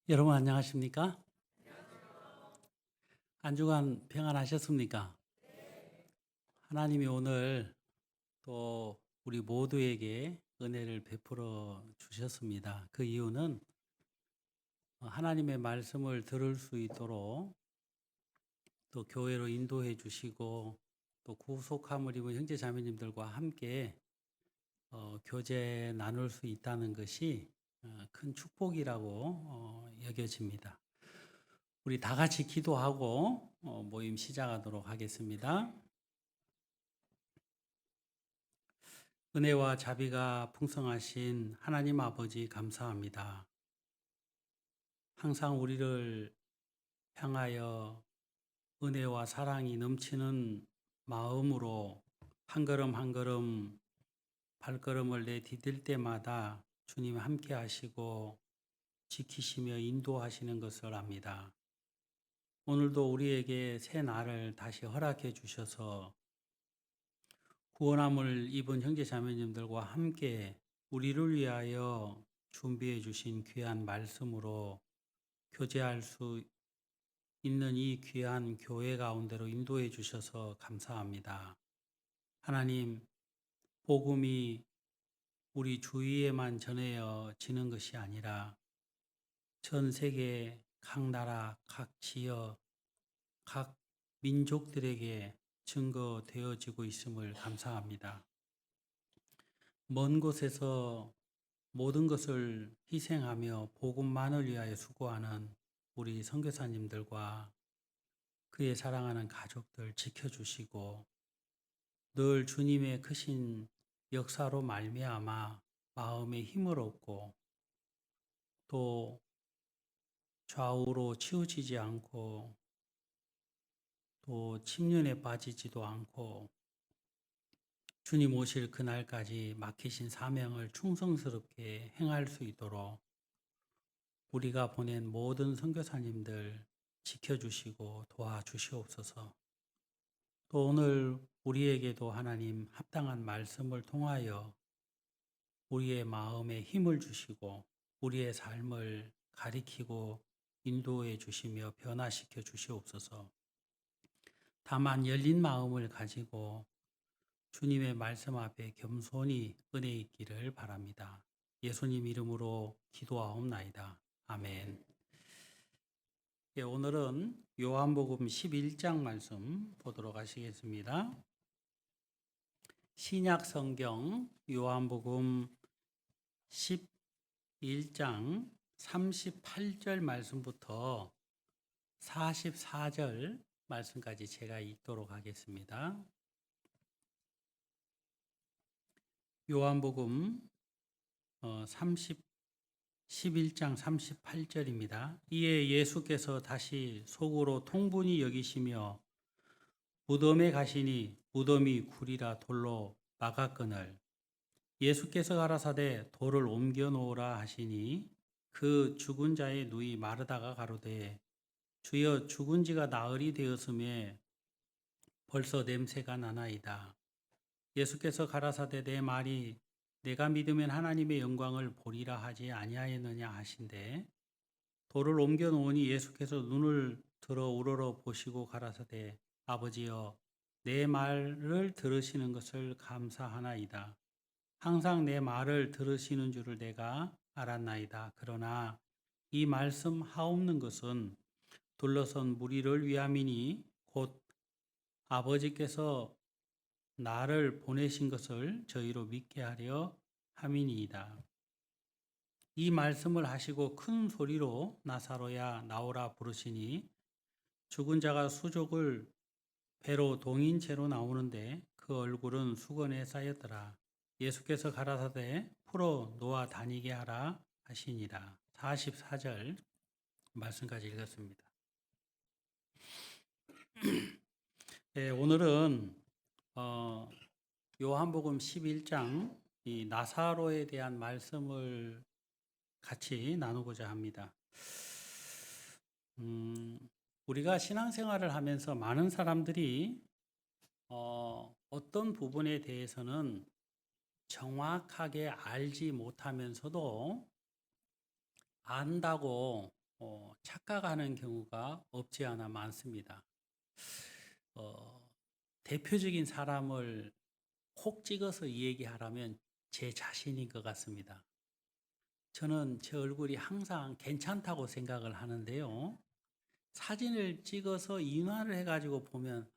여러분 안녕하십니까? 한 주간 평안하셨습니까? 하나님이 오늘 또 우리 모두에게 은혜를 베풀어 주셨습니다. 그 이유는 하나님의 말씀을 들을 수 있도록 또 교회로 인도해 주시고 또 구속함을 입은 형제 자매님들과 함께 교제 나눌 수 있다는 것이 큰 축복이라고 여겨집니다. 우리 다 같이 기도하고 모임 시작하도록 하겠습니다. 은혜와 자비가 풍성하신 하나님 아버지 감사합니다. 항상 우리를 향하여 은혜와 사랑이 넘치는 마음으로 한 걸음 한 걸음 발걸음을 내디딜 때마다 주님 함께 하시고 지키시며 인도하시는 것을 압니다. 오늘도 우리에게 새 날을 다시 허락해 주셔서 구원함을 입은 형제 자매님들과 함께 우리를 위하여 준비해 주신 귀한 말씀으로 교제할 수 있는 이 귀한 교회 가운데로 인도해 주셔서 감사합니다. 하나님, 복음이 우리 주위에만 전해지는 것이 아니라 전 세계 각 나라, 각 지역, 각 민족들에게 증거되어지고 있음을 감사합니다. 먼 곳에서 모든 것을 희생하며 복음만을 위하여 수고하는 우리 선교사님들과 그의 사랑하는 가족들 지켜주시고 늘 주님의 크신 역사로 말미암아 마음에 힘을 얻고 또 좌우로 치우치지 않고 또 침륜에 빠지지도 않고 주님 오실 그날까지 맡기신 사명을 충성스럽게 행할 수 있도록 우리가 보낸 모든 선교사님들 지켜주시고 도와주시옵소서. 또 오늘 우리에게도 하나님 합당한 말씀을 통하여 우리의 마음에 힘을 주시고 우리의 삶을 가리키고 인도해 주시며 변화시켜 주시옵소서. 다만 열린 마음을 가지고 주님의 말씀 앞에 겸손히 은혜 있기를 바랍니다. 예수님 이름으로 기도하옵나이다. 아멘. 예, 오늘은 요한복음 11장 말씀 보도록 하시겠습니다. 신약 성경 요한복음 11장 38절 말씀부터 44절 말씀까지 제가 읽도록 하겠습니다. 요한복음 11장 38절입니다. 이에 예수께서 다시 속으로 통분히 여기시며 무덤에 가시니 무덤이 굴이라 돌로 막았거늘 예수께서 가라사대 돌을 옮겨 놓으라 하시니 그 죽은 자의 누이 마르다가 가로되 주여 죽은 지가 나흘이 되었음에 벌써 냄새가 나나이다. 예수께서 가라사대 내 말이 내가 믿으면 하나님의 영광을 보리라 하지 아니하였느냐 하신대 돌을 옮겨 놓으니 예수께서 눈을 들어 우러러 보시고 가라사대 아버지여 내 말을 들으시는 것을 감사하나이다. 항상 내 말을 들으시는 줄을 내가 알았나이다. 그러나 이 말씀 하옵는 것은 둘러선 무리를 위함이니 곧 아버지께서 나를 보내신 것을 저희로 믿게 하려 함이니이다. 이 말씀을 하시고 큰 소리로 나사로야 나오라 부르시니 죽은 자가 수족을 배로 동인 채로 나오는데 그 얼굴은 수건에 쌓였더라. 예수께서 가라사대 풀어 놓아 다니게 하라 하시니라. 44절 말씀까지 읽었습니다. 네, 오늘은 요한복음 11장 이 나사로에 대한 말씀을 같이 나누고자 합니다. 우리가 신앙생활을 하면서 많은 사람들이 어떤 부분에 대해서는 정확하게 알지 못하면서도 안다고 착각하는 경우가 없지 않아 많습니다. 어, 대표적인 사람을 콕 찍어서 얘기하라면 제 자신인 것 같습니다. 저는 제 얼굴이 항상 괜찮다고 생각을 하는데요. 사진을 찍어서 인화를 해가지고 보면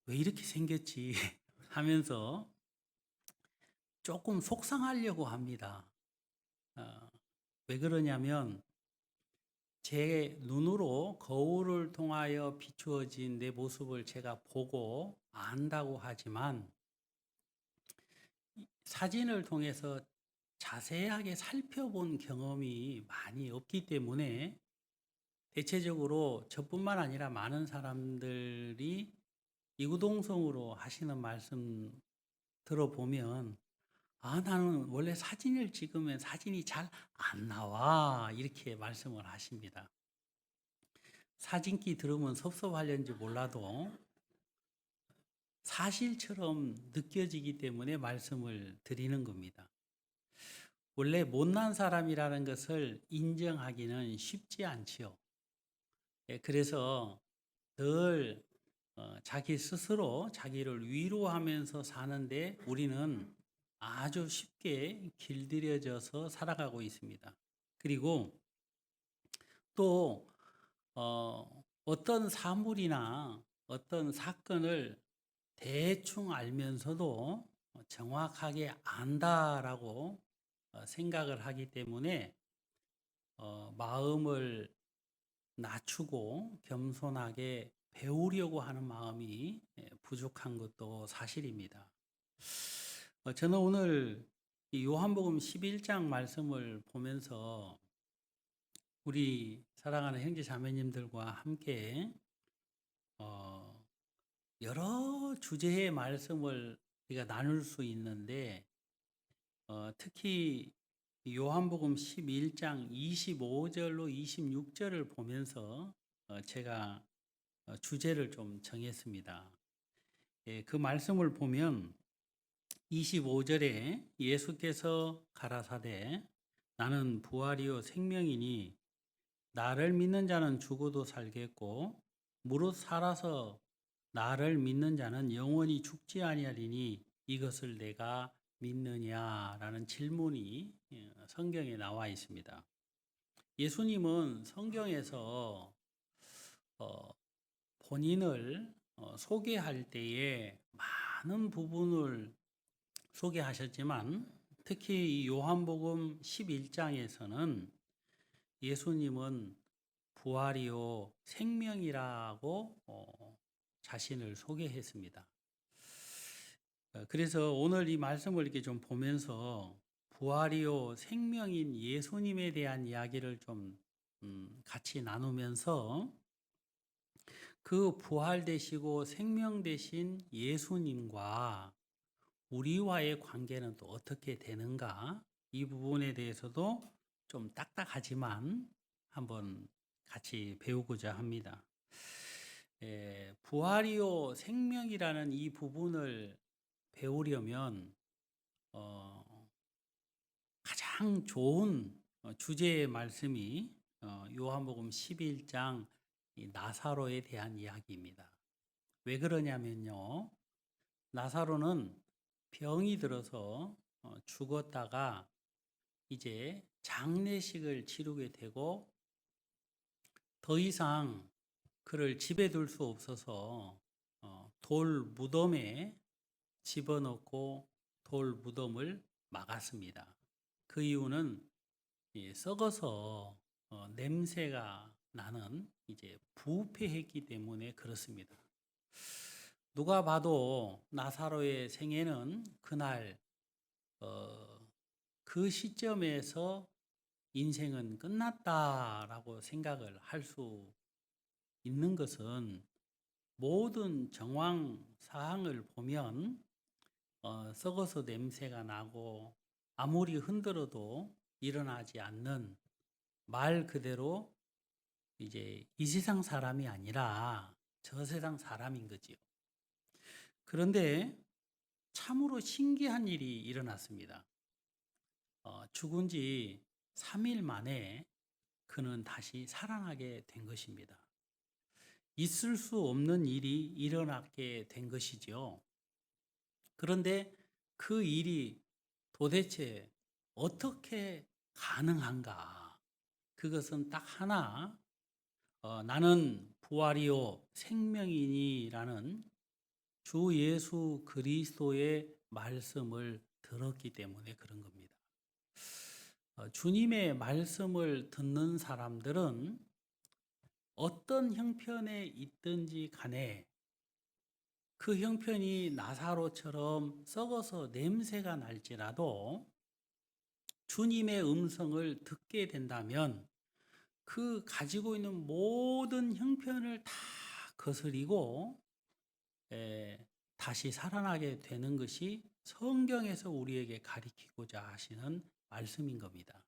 왜 이렇게 생겼지 하면서 조금 속상하려고 합니다. 어, 왜 그러냐면 제 눈으로 거울을 통하여 비추어진 내 모습을 제가 보고 안다고 하지만 사진을 통해서 자세하게 살펴본 경험이 많이 없기 때문에 대체적으로 저뿐만 아니라 많은 사람들이 이구동성으로 하시는 말씀 들어보면 나는 원래 사진을 찍으면 사진이 잘 안 나와 이렇게 말씀을 하십니다. 사진기 들으면 섭섭하려는지 몰라도 사실처럼 느껴지기 때문에 말씀을 드리는 겁니다. 원래 못난 사람이라는 것을 인정하기는 쉽지 않지요. 그래서 늘 자기 스스로 자기를 위로하면서 사는데 우리는 아주 쉽게 길들여져서 살아가고 있습니다. 그리고 또 어떤 사물이나 어떤 사건을 대충 알면서도 정확하게 안다라고 생각을 하기 때문에 마음을 낮추고 겸손하게 배우려고 하는 마음이 부족한 것도 사실입니다. 저는 오늘 요한복음 11장 말씀을 보면서 우리 사랑하는 형제 자매님들과 함께 여러 주제의 말씀을 우리가 나눌 수 있는데 특히 요한복음 11장 25절로 26절을 보면서 제가 주제를 좀 정했습니다. 그 말씀을 보면 25절에 예수께서 가라사대 나는 부활이요 생명이니 나를 믿는 자는 죽어도 살겠고 무릇 살아서 나를 믿는 자는 영원히 죽지 아니하리니 이것을 내가 믿느냐라는 질문이 성경에 나와 있습니다. 예수님은 성경에서 본인을 소개할 때에 많은 부분을 소개하셨지만 특히 이 요한복음 11장에서는 예수님은 부활이요 생명이라고 자신을 소개했습니다. 그래서 오늘 이 말씀을 이렇게 좀 보면서 부활이요 생명인 예수님에 대한 이야기를 좀 같이 나누면서 그 부활 되시고 생명 되신 예수님과 우리와의 관계는 또 어떻게 되는가, 이 부분에 대해서도 좀 딱딱하지만 한번 같이 배우고자 합니다. 부활이요 생명이라는 이 부분을 배우려면 가장 좋은 주제의 말씀이 요한복음 11장 나사로에 대한 이야기입니다. 왜 그러냐면요, 나사로는 병이 들어서 죽었다가 이제 장례식을 치르게 되고 더 이상 그를 집에 둘 수 없어서 돌 무덤에 집어넣고 돌 무덤을 막았습니다. 그 이유는 썩어서 냄새가 나는 이제 부패했기 때문에 그렇습니다. 누가 봐도 나사로의 생애는 그날 그 시점에서 인생은 끝났다라고 생각을 할 수 있는 것은 모든 정황 사항을 보면 썩어서 냄새가 나고 아무리 흔들어도 일어나지 않는 말 그대로 이제 이 세상 사람이 아니라 저 세상 사람인 거지요. 그런데 참으로 신기한 일이 일어났습니다. 죽은 지 3일 만에 그는 다시 살아나게 된 것입니다. 있을 수 없는 일이 일어나게 된 것이죠. 그런데 그 일이 도대체 어떻게 가능한가? 그것은 딱 하나, 나는 부활이요 생명이니라는 주 예수 그리스도의 말씀을 들었기 때문에 그런 겁니다. 주님의 말씀을 듣는 사람들은 어떤 형편에 있든지 간에 그 형편이 나사로처럼 썩어서 냄새가 날지라도 주님의 음성을 듣게 된다면 그 가지고 있는 모든 형편을 다 거스리고 다시 살아나게 되는 것이 성경에서 우리에게 가리키고자 하시는 말씀인 겁니다.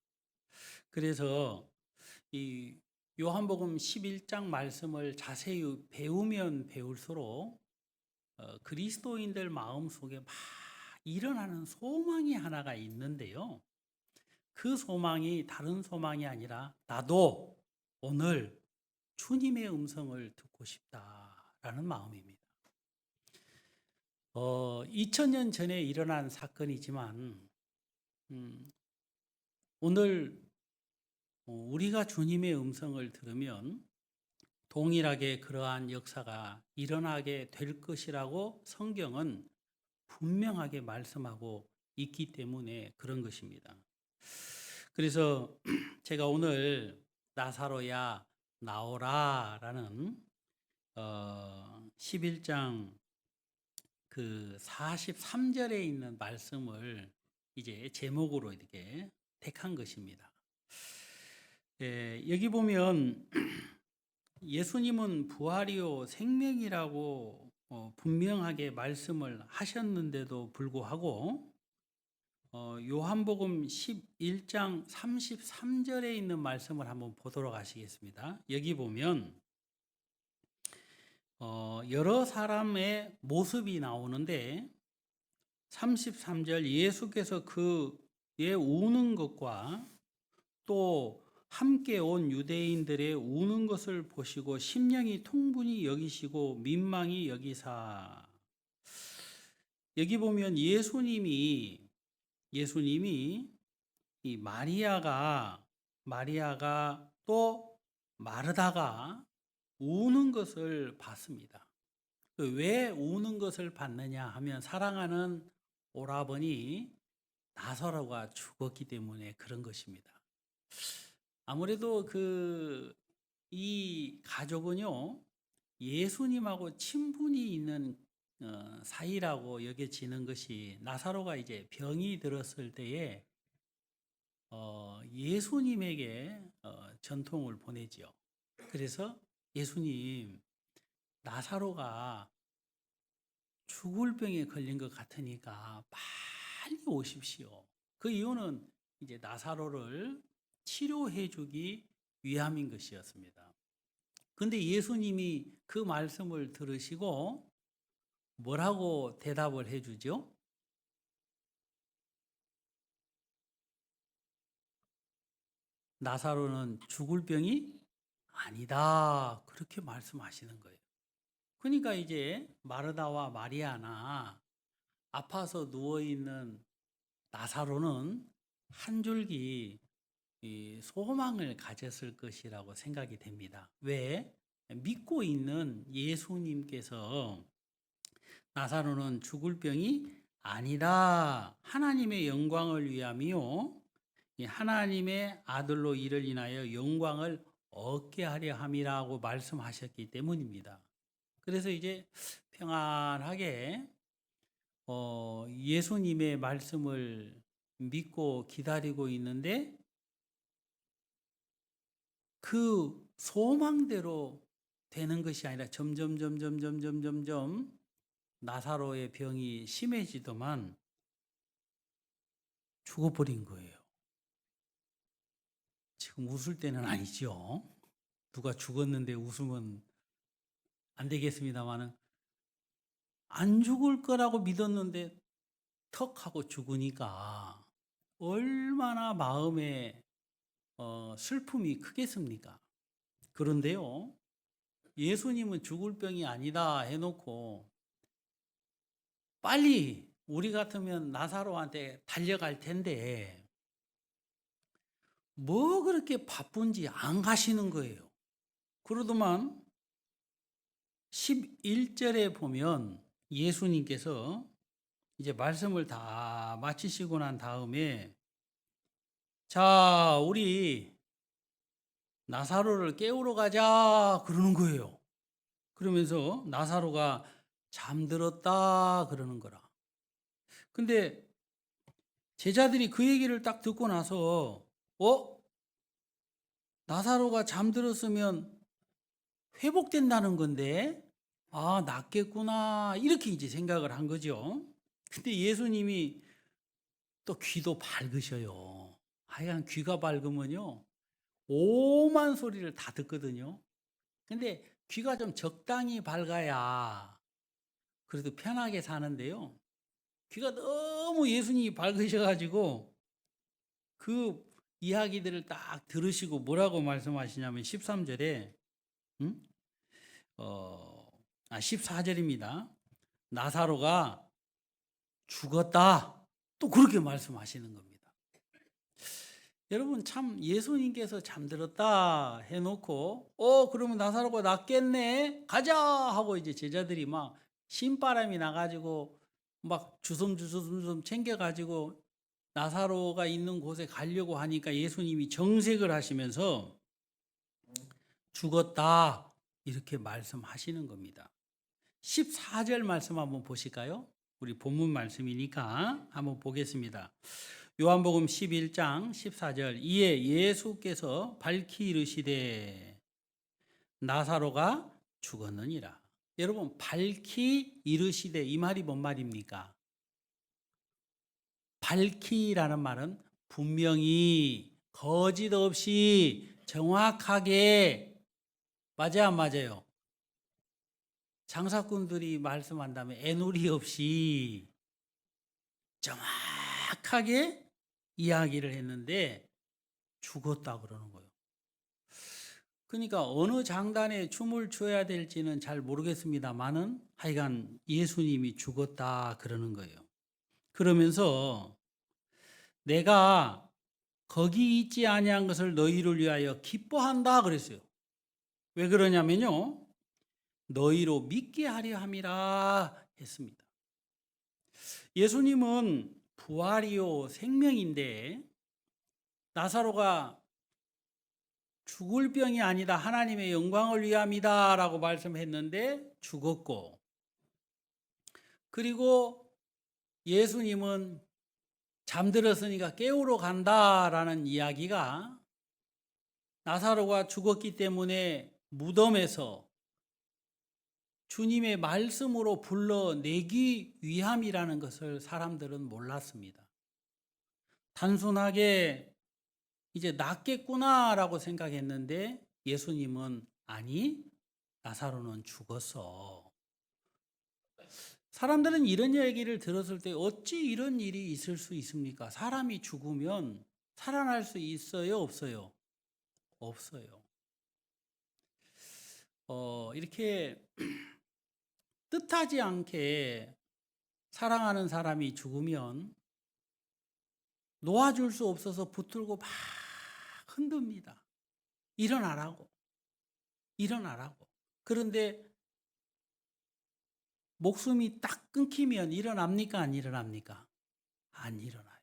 그래서 이 요한복음 11장 말씀을 자세히 배우면 배울수록 그리스도인들 마음속에 막 일어나는 소망이 하나가 있는데요. 그 소망이 다른 소망이 아니라 나도 오늘 주님의 음성을 듣고 싶다라는 마음입니다. 2000년 전에 일어난 사건이지만 오늘 우리가 주님의 음성을 들으면 동일하게 그러한 역사가 일어나게 될 것이라고 성경은 분명하게 말씀하고 있기 때문에 그런 것입니다. 그래서 제가 오늘 나사로야 나오라라는 11장 그 43절에 있는 말씀을 이제 제목으로 이렇게 택한 것입니다. 여기 보면 예수님은 부활이요 생명이라고 분명하게 말씀을 하셨는데도 불구하고 요한복음 11장 33절에 있는 말씀을 한번 보도록 하시겠습니다. 여기 보면 여러 사람의 모습이 나오는데 33절 예수께서 그의 우는 것과 또 함께 온 유대인들의 우는 것을 보시고 심령이 통분히 여기시고 민망히 여기사. 여기 보면 예수님이 이 마리아가 또 마르다가 우는 것을 봤습니다. 왜 우는 것을 봤느냐 하면 사랑하는 오라버니 나사로가 죽었기 때문에 그런 것입니다. 아무래도 이 가족은요 예수님하고 친분이 있는 사이라고 여겨지는 것이 나사로가 이제 병이 들었을 때에 예수님에게 전통을 보내지요. 그래서 예수님 나사로가 죽을 병에 걸린 것 같으니까 빨리 오십시오. 그 이유는 이제 나사로를 치료해 주기 위함인 것이었습니다. 근데 예수님이 그 말씀을 들으시고 뭐라고 대답을 해 주죠? 나사로는 죽을 병이 아니다. 그렇게 말씀하시는 거예요. 그러니까 이제 마르다와 마리아나 아파서 누워있는 나사로는 한 줄기 소망을 가졌을 것이라고 생각이 됩니다. 왜? 믿고 있는 예수님께서 나사로는 죽을 병이 아니라 하나님의 영광을 위함이요 하나님의 아들로 이를 인하여 영광을 얻게 하려 함이라고 말씀하셨기 때문입니다. 그래서 이제 평안하게 예수님의 말씀을 믿고 기다리고 있는데 그 소망대로 되는 것이 아니라 점점 나사로의 병이 심해지더만 죽어버린 거예요. 지금 웃을 때는 아니죠. 누가 죽었는데 웃으면 안 되겠습니다만은 안 죽을 거라고 믿었는데 턱 하고 죽으니까 얼마나 마음에 슬픔이 크겠습니까? 그런데요, 예수님은 죽을 병이 아니다 해놓고 빨리 우리 같으면 나사로한테 달려갈 텐데 뭐 그렇게 바쁜지 안 가시는 거예요. 그러더만 11절에 보면 예수님께서 이제 말씀을 다 마치시고 난 다음에 자, 우리 나사로를 깨우러 가자 그러는 거예요. 그러면서 나사로가 잠들었다 그러는 거라. 근데 제자들이 그 얘기를 딱 듣고 나서 나사로가 잠들었으면 회복된다는 건데 낫겠구나 이렇게 이제 생각을 한 거죠. 근데 예수님이 또 귀도 밝으셔요. 하여간 귀가 밝으면요 오만 소리를 다 듣거든요. 근데 귀가 좀 적당히 밝아야 그래도 편하게 사는데요. 귀가 너무 예수님이 밝으셔가지고 그 이야기들을 딱 들으시고 뭐라고 말씀하시냐면 13절에 14절입니다. 나사로가 죽었다. 또 그렇게 말씀하시는 겁니다. 여러분 참 예수님께서 잠들었다 해놓고 그러면 나사로가 낫겠네 가자 하고 이제 제자들이 막 신바람이 나가지고 막 주섬주섬 챙겨가지고 나사로가 있는 곳에 가려고 하니까 예수님이 정색을 하시면서 죽었다 이렇게 말씀하시는 겁니다. 14절 말씀 한번 보실까요? 우리 본문 말씀이니까 한번 보겠습니다. 요한복음 11장 14절 이에 예수께서 밝히 이르시되 나사로가 죽었느니라. 여러분 밝히 이르시되 이 말이 뭔 말입니까? 밝히라는 말은 분명히 거짓 없이 정확하게 맞아요 안 맞아요? 장사꾼들이 말씀한다면 애누리 없이 정확하게 이야기를 했는데 죽었다 그러는 거예요. 그러니까 어느 장단에 춤을 춰야 될지는 잘 모르겠습니다만은 하여간 예수님이 죽었다 그러는 거예요. 그러면서 내가 거기 있지 아니한 것을 너희를 위하여 기뻐한다 그랬어요. 왜 그러냐면요. 너희로 믿게 하려 함이라 했습니다. 예수님은 부활이요 생명인데 나사로가 죽을 병이 아니다 하나님의 영광을 위함이다 라고 말씀했는데 죽었고 그리고 예수님은 잠들었으니까 깨우러 간다라는 이야기가 나사로가 죽었기 때문에 무덤에서 주님의 말씀으로 불러내기 위함이라는 것을 사람들은 몰랐습니다. 단순하게 이제 낫겠구나라고 생각했는데 예수님은 아니 나사로는 죽었어. 사람들은 이런 얘기를 들었을 때 어찌 이런 일이 있을 수 있습니까? 사람이 죽으면 살아날 수 있어요? 없어요? 없어요. 이렇게 뜻하지 않게 사랑하는 사람이 죽으면 놓아줄 수 없어서 붙들고 막 흔듭니다. 일어나라고. 일어나라고. 그런데 목숨이 딱 끊기면 일어납니까? 안 일어납니까? 안 일어나요.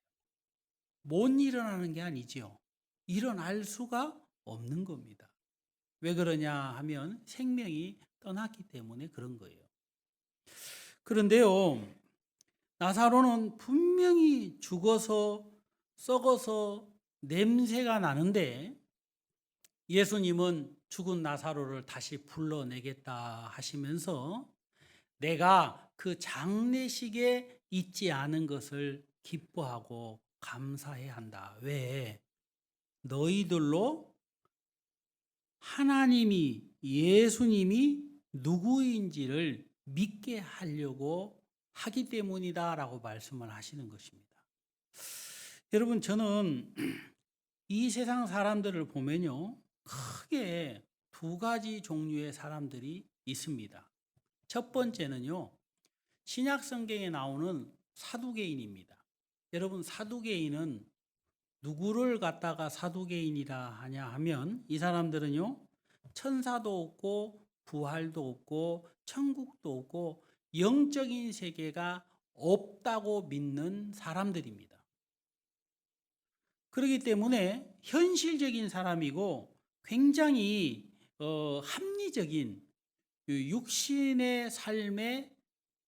못 일어나는 게 아니지요. 일어날 수가 없는 겁니다. 왜 그러냐 하면 생명이 떠났기 때문에 그런 거예요. 그런데요, 나사로는 분명히 죽어서 썩어서 냄새가 나는데 예수님은 죽은 나사로를 다시 불러내겠다 하시면서 내가 그 장례식에 있지 않은 것을 기뻐하고 감사해야 한다. 왜? 너희들로 하나님이 예수님이 누구인지를 믿게 하려고 하기 때문이다 라고 말씀을 하시는 것입니다. 여러분 저는 이 세상 사람들을 보면요, 크게 두 가지 종류의 사람들이 있습니다. 첫 번째는요, 신약 성경에 나오는 사두개인입니다. 여러분, 사두개인은 누구를 갖다가 사두개인이라 하냐 하면, 이 사람들은요, 천사도 없고 부활도 없고 천국도 없고 영적인 세계가 없다고 믿는 사람들입니다. 그렇기 때문에 현실적인 사람이고 굉장히 합리적인 육신의 삶에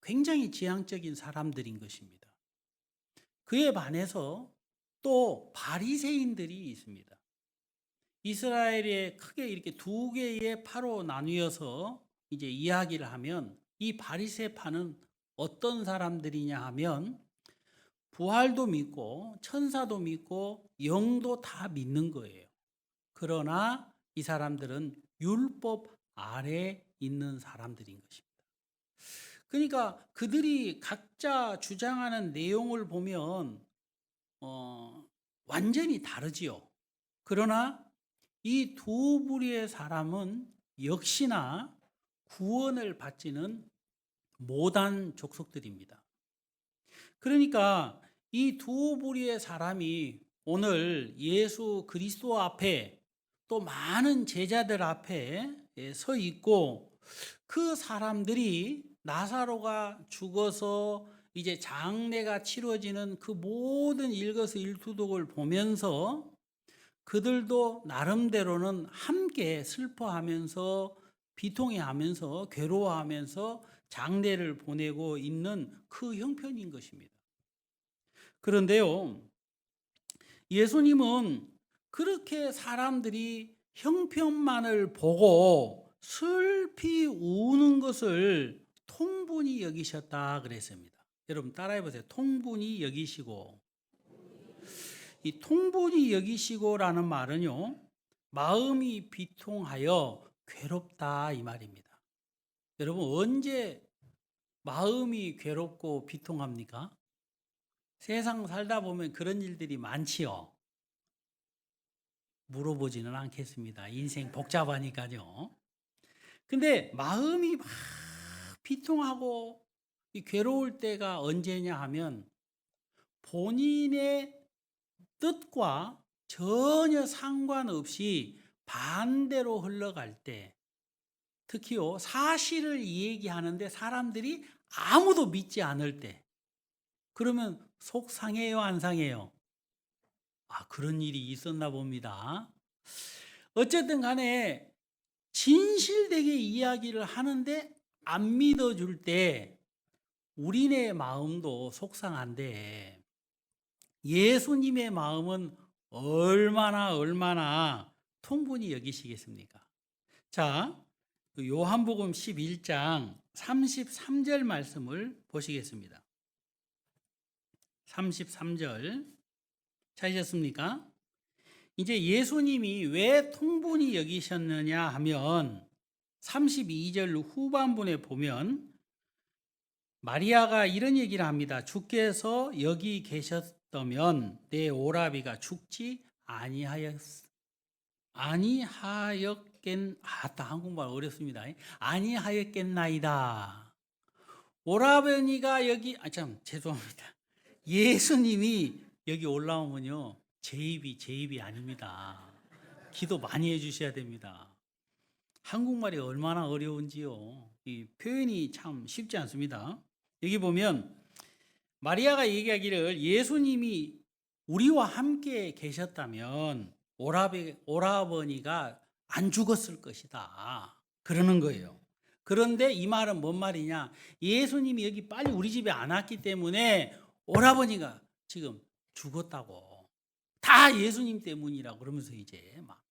굉장히 지향적인 사람들인 것입니다. 그에 반해서 또 바리새인들이 있습니다. 이스라엘에 크게 이렇게 두 개의 파로 나뉘어서 이제 이야기를 하면, 이 바리새파는 어떤 사람들이냐 하면 부활도 믿고 천사도 믿고 영도 다 믿는 거예요. 그러나 이 사람들은 율법 아래 있는 사람들인 것입니다. 그러니까 그들이 각자 주장하는 내용을 보면 완전히 다르지요. 그러나 이 두 부류의 사람은 역시나 구원을 받지는 못한 족속들입니다. 그러니까 이 두 부류의 사람이 오늘 예수 그리스도 앞에 또 많은 제자들 앞에 서 있고, 그 사람들이 나사로가 죽어서 이제 장례가 치러지는 그 모든 일거수일투족을 보면서 그들도 나름대로는 함께 슬퍼하면서 비통해하면서 괴로워하면서 장례를 보내고 있는 그 형편인 것입니다. 그런데요, 예수님은 그렇게 사람들이 형편만을 보고 슬피 우는 것을 통분히 여기셨다 그랬습니다. 여러분 따라해 보세요. 통분히 여기시고. 이 통분히 여기시고라는 말은요, 마음이 비통하여 괴롭다 이 말입니다. 여러분 언제 마음이 괴롭고 비통합니까? 세상 살다 보면 그런 일들이 많지요. 물어보지는 않겠습니다. 인생 복잡하니까요. 근데 마음이 막 비통하고 괴로울 때가 언제냐 하면, 본인의 뜻과 전혀 상관없이 반대로 흘러갈 때, 특히요 사실을 얘기하는데 사람들이 아무도 믿지 않을 때, 그러면 속 상해요, 안 상해요? 그런 일이 있었나 봅니다. 어쨌든 간에 진실되게 이야기를 하는데 안 믿어줄 때 우리네 마음도 속상한데, 예수님의 마음은 얼마나 통분히 여기시겠습니까? 자, 요한복음 11장 33절 말씀을 보시겠습니다. 33절 찾으셨습니까? 이제 예수님이 왜 통분히 여기셨느냐 하면 32절 후반부에 보면 마리아가 이런 얘기를 합니다. 주께서 여기 계셨다면 내 오라비가 죽지 한국말 어렵습니다. 아니하였겠나이다. 오라버니가 여기 죄송합니다. 예수님이 여기 올라오면요, 제 입이 아닙니다. 기도 많이 해주셔야 됩니다. 한국말이 얼마나 어려운지요. 이 표현이 참 쉽지 않습니다. 여기 보면 마리아가 얘기하기를, 예수님이 우리와 함께 계셨다면 오라버니가 안 죽었을 것이다 그러는 거예요. 그런데 이 말은 뭔 말이냐, 예수님이 여기 빨리 우리 집에 안 왔기 때문에 오라버니가 지금 죽었다고, 다 예수님 때문이라고 그러면서 이제 막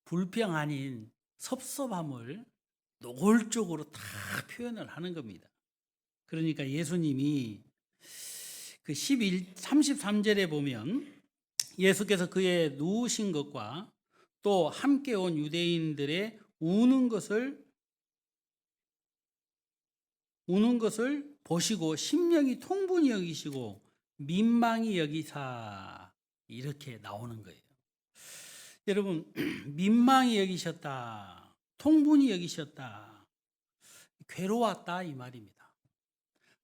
불평 아닌 섭섭함을 노골적으로 다 표현을 하는 겁니다. 그러니까 예수님이 그 33절에 보면 예수께서 그의 누우신 것과 또 함께 온 유대인들의 우는 것을 보시고 심령이 통분히 여기시고 민망히 여기사, 이렇게 나오는 거예요. 여러분, 민망히 여기셨다, 통분히 여기셨다, 괴로웠다 이 말입니다.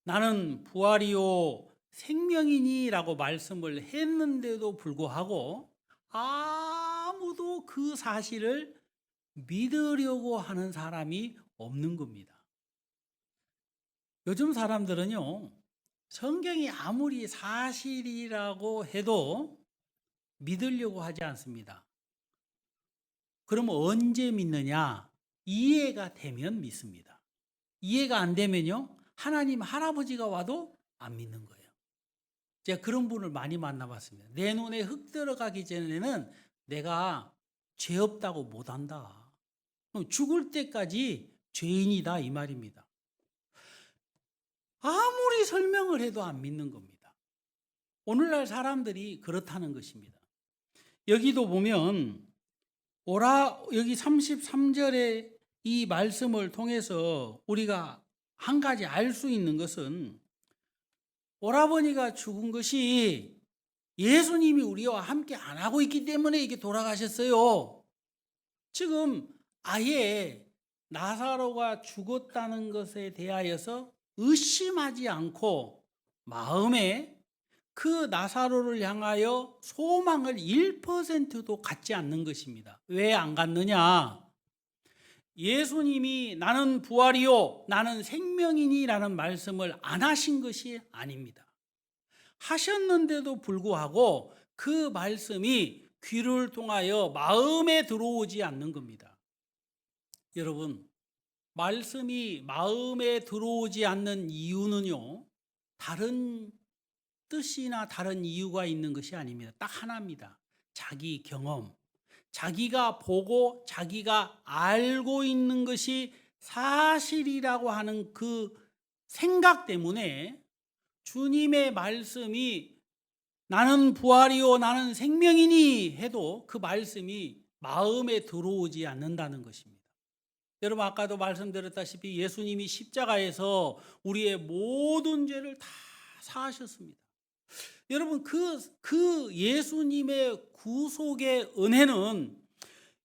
나는 부활이요 생명이니라고 말씀을 했는데도 불구하고 아무도 그 사실을 믿으려고 하는 사람이 없는 겁니다. 요즘 사람들은요, 성경이 아무리 사실이라고 해도 믿으려고 하지 않습니다. 그러면 언제 믿느냐? 이해가 되면 믿습니다. 이해가 안 되면요, 하나님 할아버지가 와도 안 믿는 거예요. 제가 그런 분을 많이 만나봤습니다. 내 눈에 흙 들어가기 전에는 내가 죄 없다고 못한다. 죽을 때까지 죄인이다 이 말입니다. 아무리 설명을 해도 안 믿는 겁니다. 오늘날 사람들이 그렇다는 것입니다. 여기도 보면 여기 33절에 이 말씀을 통해서 우리가 한 가지 알 수 있는 것은 오라버니가 죽은 것이 예수님이 우리와 함께 안 하고 있기 때문에 이게 돌아가셨어요. 지금 아예 나사로가 죽었다는 것에 대하여서 의심하지 않고 마음에 그 나사로를 향하여 소망을 1%도 갖지 않는 것입니다. 왜 안 갖느냐? 예수님이 나는 부활이요 나는 생명이니라는 말씀을 안 하신 것이 아닙니다. 하셨는데도 불구하고 그 말씀이 귀를 통하여 마음에 들어오지 않는 겁니다. 여러분, 말씀이 마음에 들어오지 않는 이유는요, 다른 뜻이나 다른 이유가 있는 것이 아닙니다. 딱 하나입니다. 자기 경험, 자기가 보고 자기가 알고 있는 것이 사실이라고 하는 그 생각 때문에 주님의 말씀이 나는 부활이요 나는 생명이니 해도 그 말씀이 마음에 들어오지 않는다는 것입니다. 여러분, 아까도 말씀드렸다시피 예수님이 십자가에서 우리의 모든 죄를 다 사하셨습니다. 여러분, 그 예수님의 구속의 은혜는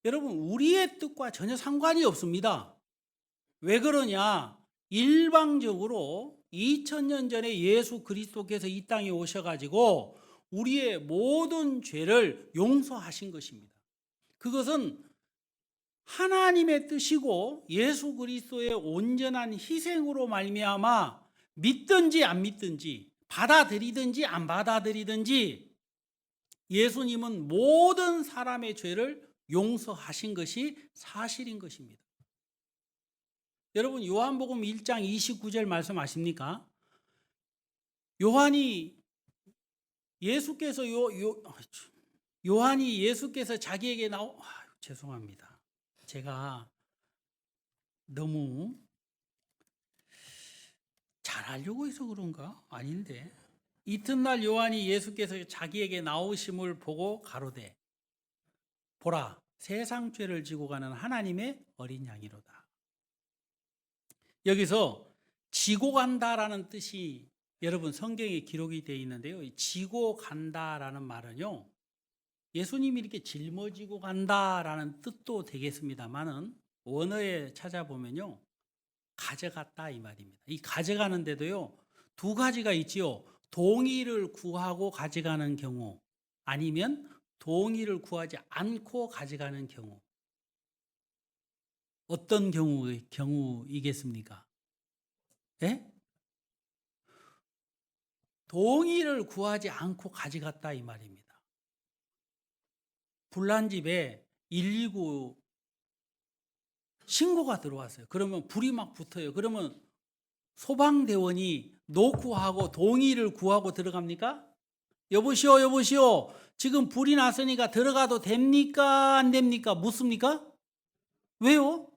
여러분 우리의 뜻과 전혀 상관이 없습니다. 왜 그러냐? 일방적으로 2000년 전에 예수 그리스도께서 이 땅에 오셔가지고 우리의 모든 죄를 용서하신 것입니다. 그것은 하나님의 뜻이고 예수 그리스도의 온전한 희생으로 말미암아 믿든지 안 믿든지 받아들이든지 안 받아들이든지 예수님은 모든 사람의 죄를 용서하신 것이 사실인 것입니다. 여러분, 요한복음 1장 29절 말씀 아십니까? 요한이 예수께서 자기에게 죄송합니다. 제가 너무 잘하려고 해서 그런가? 아닌데. 이튿날 요한이 예수께서 자기에게 나오심을 보고 가로되 보라, 세상 죄를 지고 가는 하나님의 어린 양이로다. 여기서 지고 간다라는 뜻이 여러분 성경에 기록이 되어 있는데요. 지고 간다라는 말은요, 예수님이 이렇게 짊어지고 간다라는 뜻도 되겠습니다만은 원어에 찾아보면요, 가져갔다 이 말입니다. 이 가져가는데도요, 두 가지가 있지요. 동의를 구하고 가져가는 경우, 아니면 동의를 구하지 않고 가져가는 경우. 어떤 경우이겠습니까? 예? 동의를 구하지 않고 가져갔다 이 말입니다. 불난 집에 119 신고가 들어왔어요. 그러면 불이 막 붙어요. 그러면 소방대원이 노크하고 동의를 구하고 들어갑니까? 여보시오, 지금 불이 났으니까 들어가도 됩니까? 안 됩니까? 묻습니까? 왜요?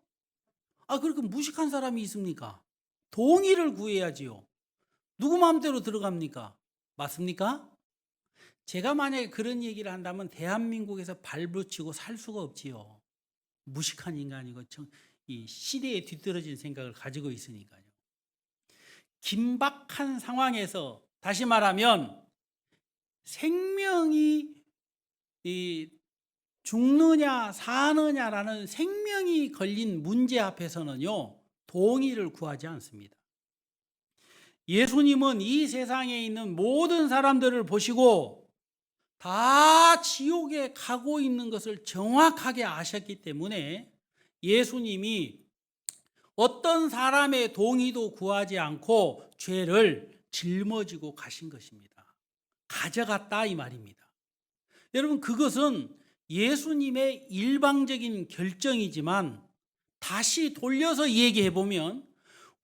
그렇게 무식한 사람이 있습니까? 동의를 구해야지요. 누구 마음대로 들어갑니까? 맞습니까? 제가 만약에 그런 얘기를 한다면 대한민국에서 발붙이고 살 수가 없지요. 무식한 인간이고 이 시대에 뒤떨어진 생각을 가지고 있으니까요. 긴박한 상황에서 다시 말하면 생명이 죽느냐 사느냐라는 생명이 걸린 문제 앞에서는요, 동의를 구하지 않습니다. 예수님은 이 세상에 있는 모든 사람들을 보시고 다 지옥에 가고 있는 것을 정확하게 아셨기 때문에 예수님이 어떤 사람의 동의도 구하지 않고 죄를 짊어지고 가신 것입니다. 가져갔다 이 말입니다. 여러분, 그것은 예수님의 일방적인 결정이지만 다시 돌려서 얘기해 보면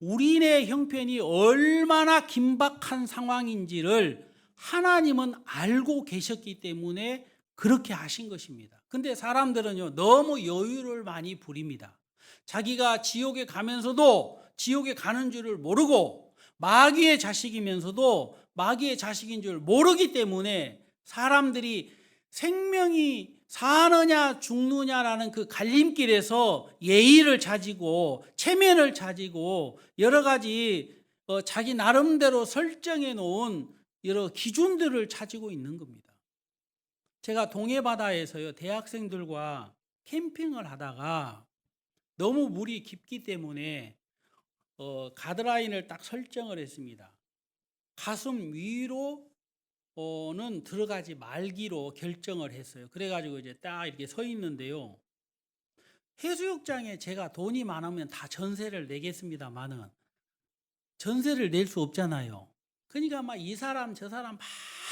우리네 형편이 얼마나 긴박한 상황인지를 하나님은 알고 계셨기 때문에 그렇게 하신 것입니다. 근데 사람들은요, 너무 여유를 많이 부립니다. 자기가 지옥에 가면서도 지옥에 가는 줄을 모르고 마귀의 자식이면서도 마귀의 자식인 줄 모르기 때문에 사람들이 생명이 사느냐 죽느냐라는 그 갈림길에서 예의를 찾고 체면을 찾고 여러 가지 자기 나름대로 설정해 놓은 여러 기준들을 찾고 있는 겁니다. 제가 동해바다에서요, 대학생들과 캠핑을 하다가 너무 물이 깊기 때문에 가드라인을 딱 설정을 했습니다. 가슴 위로는 들어가지 말기로 결정을 했어요. 그래가지고 이제 딱 이렇게 서 있는데요. 해수욕장에 제가 돈이 많으면 다 전세를 내겠습니다만은 전세를 낼 수 없잖아요. 그러니까 막 이 사람 저 사람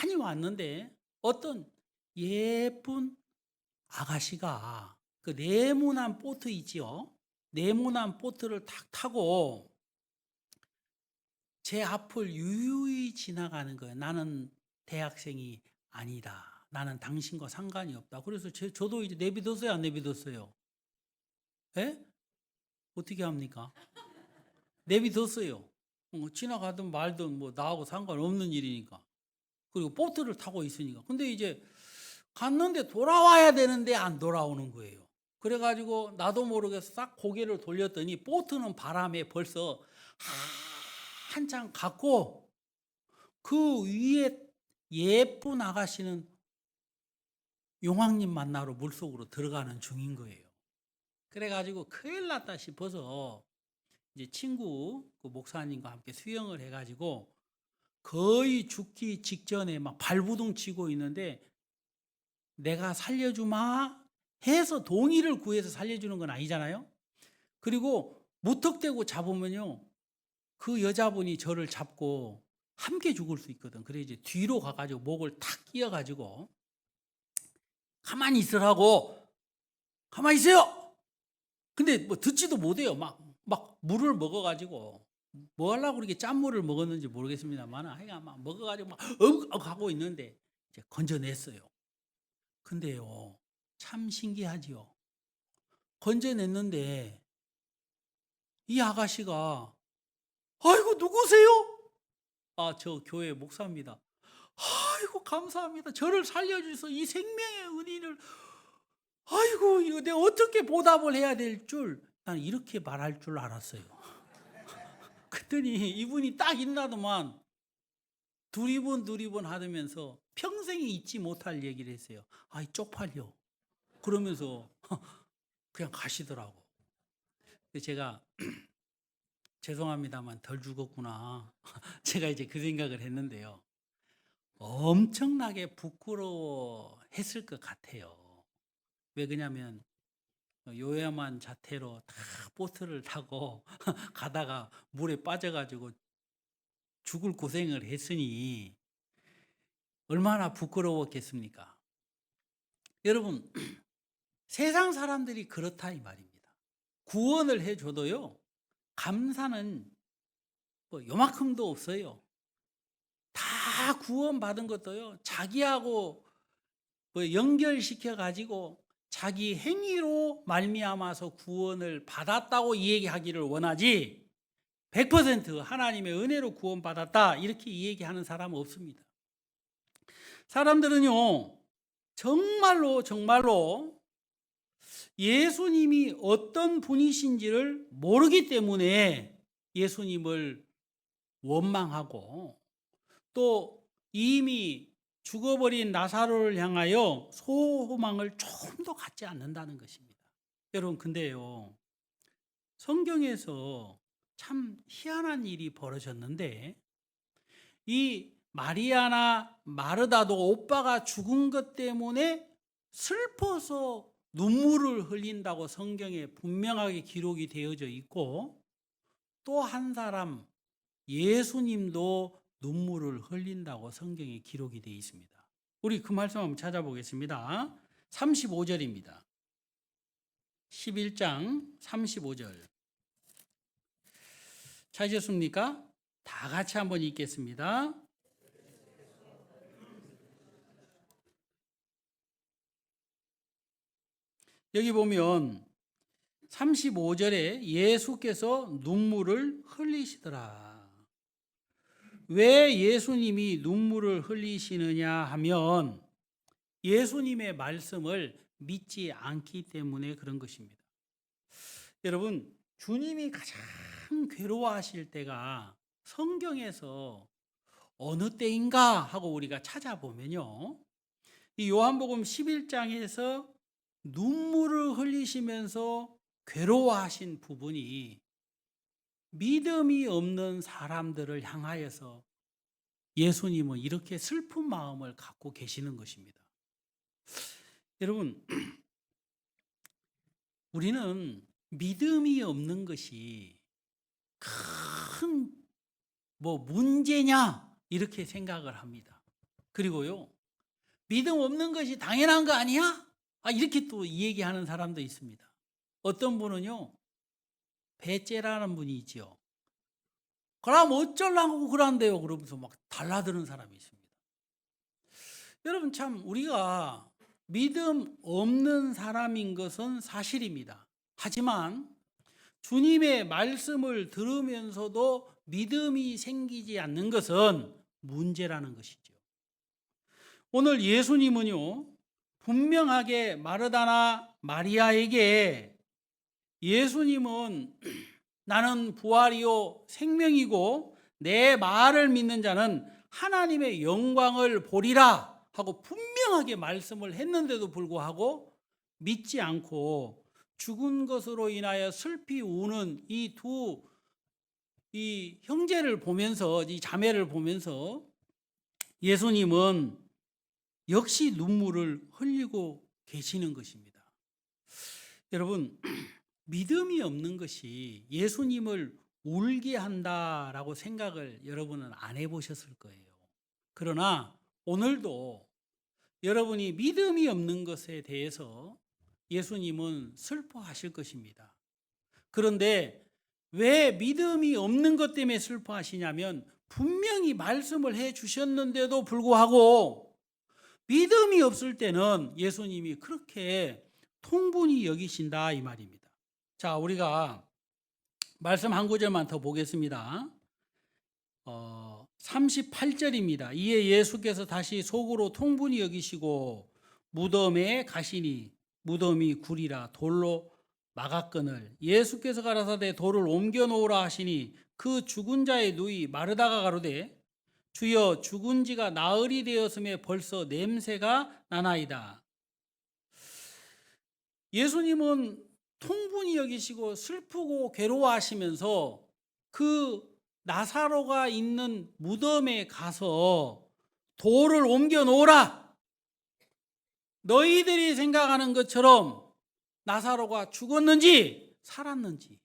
많이 왔는데 어떤 예쁜 아가씨가 그 네모난 보트 있지요. 네모난 보트를 탁 타고 제 앞을 유유히 지나가는 거예요. 나는 대학생이 아니다. 나는 당신과 상관이 없다. 그래서 저도 이제 내비뒀어요, 안 내비뒀어요? 예? 어떻게 합니까? 내비뒀어요. 지나가든 말든 뭐 나하고 상관없는 일이니까. 그리고 보트를 타고 있으니까. 근데 이제 갔는데 돌아와야 되는데 안 돌아오는 거예요. 그래가지고 나도 모르게 싹 고개를 돌렸더니 보트는 바람에 벌써 한참 갔고 그 위에 예쁜 아가씨는 용왕님 만나러 물속으로 들어가는 중인 거예요. 그래가지고 큰일 났다 싶어서 이제 친구 그 목사님과 함께 수영을 해가지고 거의 죽기 직전에 막 발부둥 치고 있는데 내가 살려주마 해서 동의를 구해서 살려주는 건 아니잖아요. 그리고 무턱대고 잡으면요, 그 여자분이 저를 잡고 함께 죽을 수 있거든. 그래 이제 뒤로 가가지고 목을 탁 끼어가지고 가만히 있으라고, 가만히 있어요. 근데 뭐 듣지도 못해요. 막 물을 먹어가지고 뭐 하려고 그렇게 짠물을 먹었는지 모르겠습니다만 하여간 막 먹어가지고 막 하고 있는데 이제 건져냈어요. 근데요, 참 신기하지요. 건져냈는데 이 아가씨가 아이고 누구세요? 아, 저 교회 목사입니다. 아이고 감사합니다. 저를 살려주셔서 이 생명의 은혜를, 아이고 이거 내가 어떻게 보답을 해야 될 줄, 난 이렇게 말할 줄 알았어요. 그랬더니 이분이 딱 있나더만 두리번 하면서 평생에 잊지 못할 얘기를 했어요. 아이 쪽팔려. 그러면서 그냥 가시더라고. 제가 죄송합니다만 덜 죽었구나. 제가 이제 그 생각을 했는데요. 엄청나게 부끄러워했을 것 같아요. 왜 그러냐면 요야만 자태로 다 보트를 타고 가다가 물에 빠져가지고 죽을 고생을 했으니 얼마나 부끄러웠겠습니까? 여러분, 세상 사람들이 그렇다 이 말입니다. 구원을 해줘도요, 감사는 뭐 요만큼도 없어요. 다 구원받은 것도요, 자기하고 뭐 연결시켜 가지고 자기 행위로 말미암아서 구원을 받았다고 얘기하기를 원하지 100% 하나님의 은혜로 구원받았다 이렇게 얘기하는 사람은 없습니다. 사람들은요, 정말로 예수님이 어떤 분이신지를 모르기 때문에 예수님을 원망하고 또 이미 죽어버린 나사로를 향하여 소망을 조금도 갖지 않는다는 것입니다. 여러분, 근데요, 성경에서 참 희한한 일이 벌어졌는데, 이 마리아나 마르다도 오빠가 죽은 것 때문에 슬퍼서 눈물을 흘린다고 성경에 분명하게 기록이 되어져 있고, 또 한 사람 예수님도 눈물을 흘린다고 성경에 기록이 되어 있습니다. 우리 그 말씀 한번 찾아보겠습니다. 35절입니다. 11장 35절. 찾으셨습니까? 다 같이 한번 읽겠습니다. 여기 보면 35절에 예수께서 눈물을 흘리시더라. 왜 예수님이 눈물을 흘리시느냐 하면 예수님의 말씀을 믿지 않기 때문에 그런 것입니다. 여러분, 주님이 가장 괴로워하실 때가 성경에서 어느 때인가 하고 우리가 찾아보면요, 이 요한복음 11장에서 눈물을 흘리시면서 괴로워하신 부분이 믿음이 없는 사람들을 향하여서 예수님은 이렇게 슬픈 마음을 갖고 계시는 것입니다. 여러분, 우리는 믿음이 없는 것이 큰 문제냐 이렇게 생각을 합니다. 그리고요, 믿음 없는 것이 당연한 거 아니야? 이렇게 또 얘기하는 사람도 있습니다. 어떤 분은요, 배째라는 분이 있죠. 그럼 어쩌려고 그런데요? 그러면서 막 달라드는 사람이 있습니다. 여러분, 참 우리가 믿음 없는 사람인 것은 사실입니다. 하지만 주님의 말씀을 들으면서도 믿음이 생기지 않는 것은 문제라는 것이죠. 오늘 예수님은요, 분명하게 마르다나 마리아에게 예수님은 나는 부활이요 생명이고 내 말을 믿는 자는 하나님의 영광을 보리라 하고 분명하게 말씀을 했는데도 불구하고 믿지 않고 죽은 것으로 인하여 슬피 우는 이 형제를 보면서, 이 자매를 보면서 예수님은 역시 눈물을 흘리고 계시는 것입니다. 여러분, 믿음이 없는 것이 예수님을 울게 한다라고 생각을 여러분은 안 해보셨을 거예요. 그러나 오늘도 여러분이 믿음이 없는 것에 대해서 예수님은 슬퍼하실 것입니다. 그런데 왜 믿음이 없는 것 때문에 슬퍼하시냐면 분명히 말씀을 해 주셨는데도 불구하고 믿음이 없을 때는 예수님이 그렇게 통분히 여기신다 이 말입니다. 자, 우리가 말씀 한 구절만 더 보겠습니다. 38절입니다. 이에 예수께서 다시 속으로 통분히 여기시고 무덤에 가시니 무덤이 굴이라 돌로 막았거늘 예수께서 가라사대 돌을 옮겨 놓으라 하시니 그 죽은 자의 누이 마르다가 가로되 주여 죽은 지가 나흘이 되었음에 벌써 냄새가 나나이다. 예수님은 통분히 여기시고 슬프고 괴로워하시면서 그 나사로가 있는 무덤에 가서 돌을 옮겨 놓으라. 너희들이 생각하는 것처럼 나사로가 죽었는지 살았는지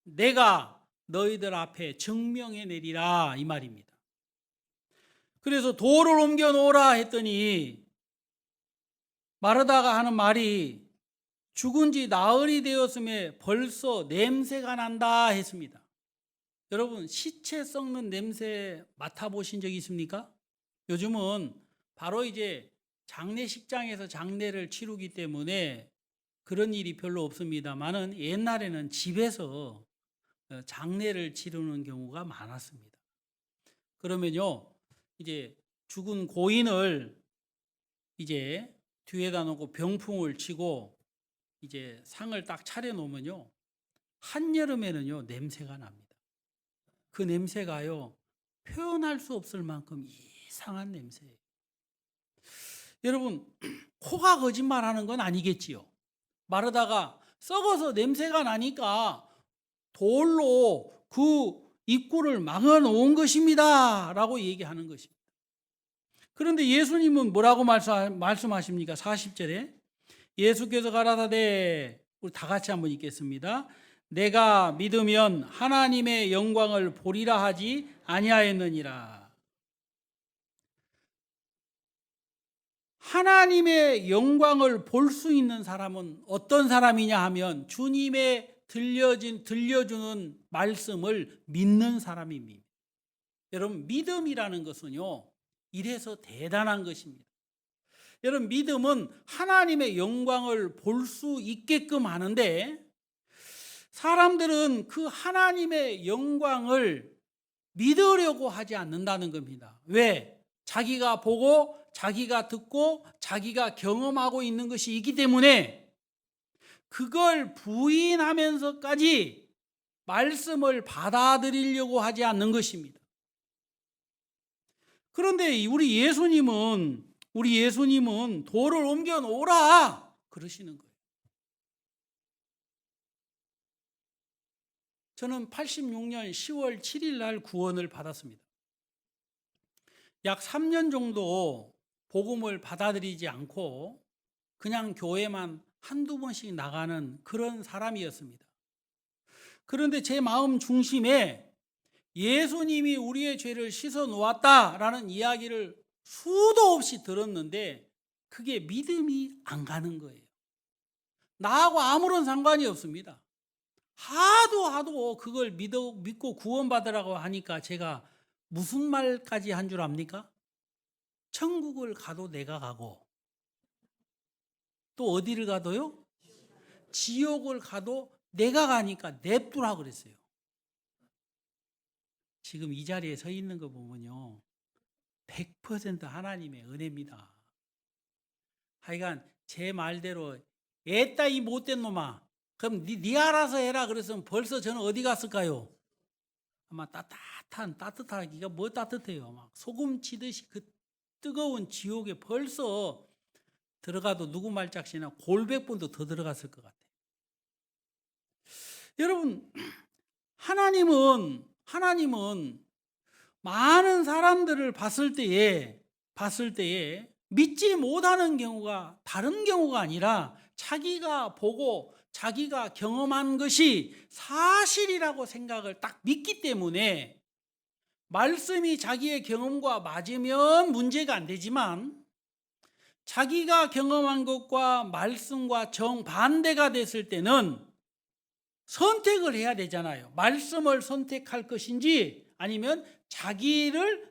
내가 너희들 앞에 증명해 내리라 이 말입니다. 그래서 돌을 옮겨 놓으라 했더니 마르다가 하는 말이 죽은 지 나흘이 되었음에 벌써 냄새가 난다 했습니다. 여러분, 시체 썩는 냄새 맡아보신 적 있습니까? 요즘은 바로 이제 장례식장에서 장례를 치르기 때문에 그런 일이 별로 없습니다만은 옛날에는 집에서 장례를 치르는 경우가 많았습니다. 그러면요, 이제 죽은 고인을 이제 뒤에다 놓고 병풍을 치고 이제 상을 딱 차려놓으면요, 한여름에는요 냄새가 납니다. 그 냄새가요 표현할 수 없을 만큼 이상한 냄새예요. 여러분, 코가 거짓말하는 건 아니겠지요. 마르다가 썩어서 냄새가 나니까 돌로 그 입구를 막아 놓은 것입니다 라고 얘기하는 것입니다. 그런데 예수님은 뭐라고 말씀하십니까? 40절에 예수께서 가라사대, 우리 다 같이 한번 읽겠습니다. 내가 믿으면 하나님의 영광을 보리라 하지 아니하였느니라. 하나님의 영광을 볼 수 있는 사람은 어떤 사람이냐 하면 주님의 들려주는 말씀을 믿는 사람입니다. 여러분, 믿음이라는 것은요, 이래서 대단한 것입니다. 여러분, 믿음은 하나님의 영광을 볼 수 있게끔 하는데, 사람들은 그 하나님의 영광을 믿으려고 하지 않는다는 겁니다. 왜? 자기가 보고 자기가 듣고 자기가 경험하고 있는 것이 있기 때문에 그걸 부인하면서까지 말씀을 받아들이려고 하지 않는 것입니다. 그런데 우리 예수님은 돌을 옮겨 놓으라 그러시는 거예요. 저는 86년 10월 7일 날 구원을 받았습니다. 약 3년 정도 복음을 받아들이지 않고 그냥 교회만 한두 번씩 나가는 그런 사람이었습니다. 그런데 제 마음 중심에 예수님이 우리의 죄를 씻어 놓았다라는 이야기를 수도 없이 들었는데 그게 믿음이 안 가는 거예요. 나하고 아무런 상관이 없습니다. 하도 그걸 믿고 구원받으라고 하니까 제가 무슨 말까지 한 줄 압니까? 천국을 가도 내가 가고 또 어디를 가도요? 지옥을 가도 내가 가니까 냅두라 그랬어요. 지금 이 자리에 서 있는 거 보면요, 100% 하나님의 은혜입니다. 하여간 제 말대로 애따 이 못된 놈아, 그럼 네 알아서 해라 그랬으면 벌써 저는 어디 갔을까요? 아마 따뜻하기가 뭐 따뜻해요. 막 소금 치듯이 그 뜨거운 지옥에 벌써 들어가도 누구 말짝시나 골백번도 더 들어갔을 것 같아요. 여러분, 하나님은 많은 사람들을 봤을 때에 믿지 못하는 경우가 다른 경우가 아니라 자기가 보고 자기가 경험한 것이 사실이라고 생각을 딱 믿기 때문에 말씀이 자기의 경험과 맞으면 문제가 안 되지만 자기가 경험한 것과 말씀과 정반대가 됐을 때는 선택을 해야 되잖아요. 말씀을 선택할 것인지 아니면 자기를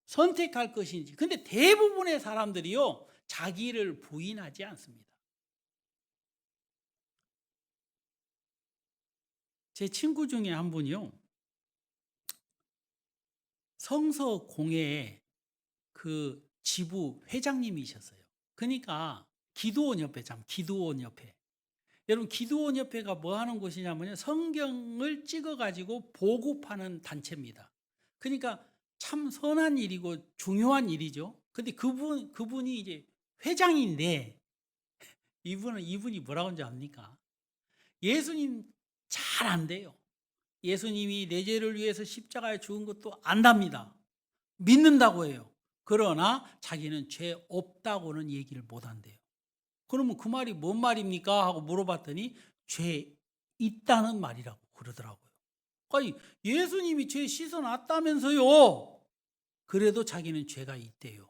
선택할 것인지. 근데 대부분의 사람들이요, 자기를 부인하지 않습니다. 제 친구 중에 한 분이요, 성서공회 그 지부 회장님이셨어요. 그러니까 기도원 옆에. 여러분, 기도원 협회가 뭐 하는 곳이냐면요, 성경을 찍어가지고 보급하는 단체입니다. 그러니까 참 선한 일이고 중요한 일이죠. 근데 그분이 이제 회장인데 이분이 뭐라고 하는지 압니까? 예수님 잘 안 돼요. 예수님이 내 죄를 위해서 십자가에 죽은 것도 안답니다. 믿는다고 해요. 그러나 자기는 죄 없다고는 얘기를 못 한대요. 그러면 그 말이 뭔 말입니까? 하고 물어봤더니 죄 있다는 말이라고 그러더라고요. 아니, 예수님이 죄 씻어놨다면서요. 그래도 자기는 죄가 있대요.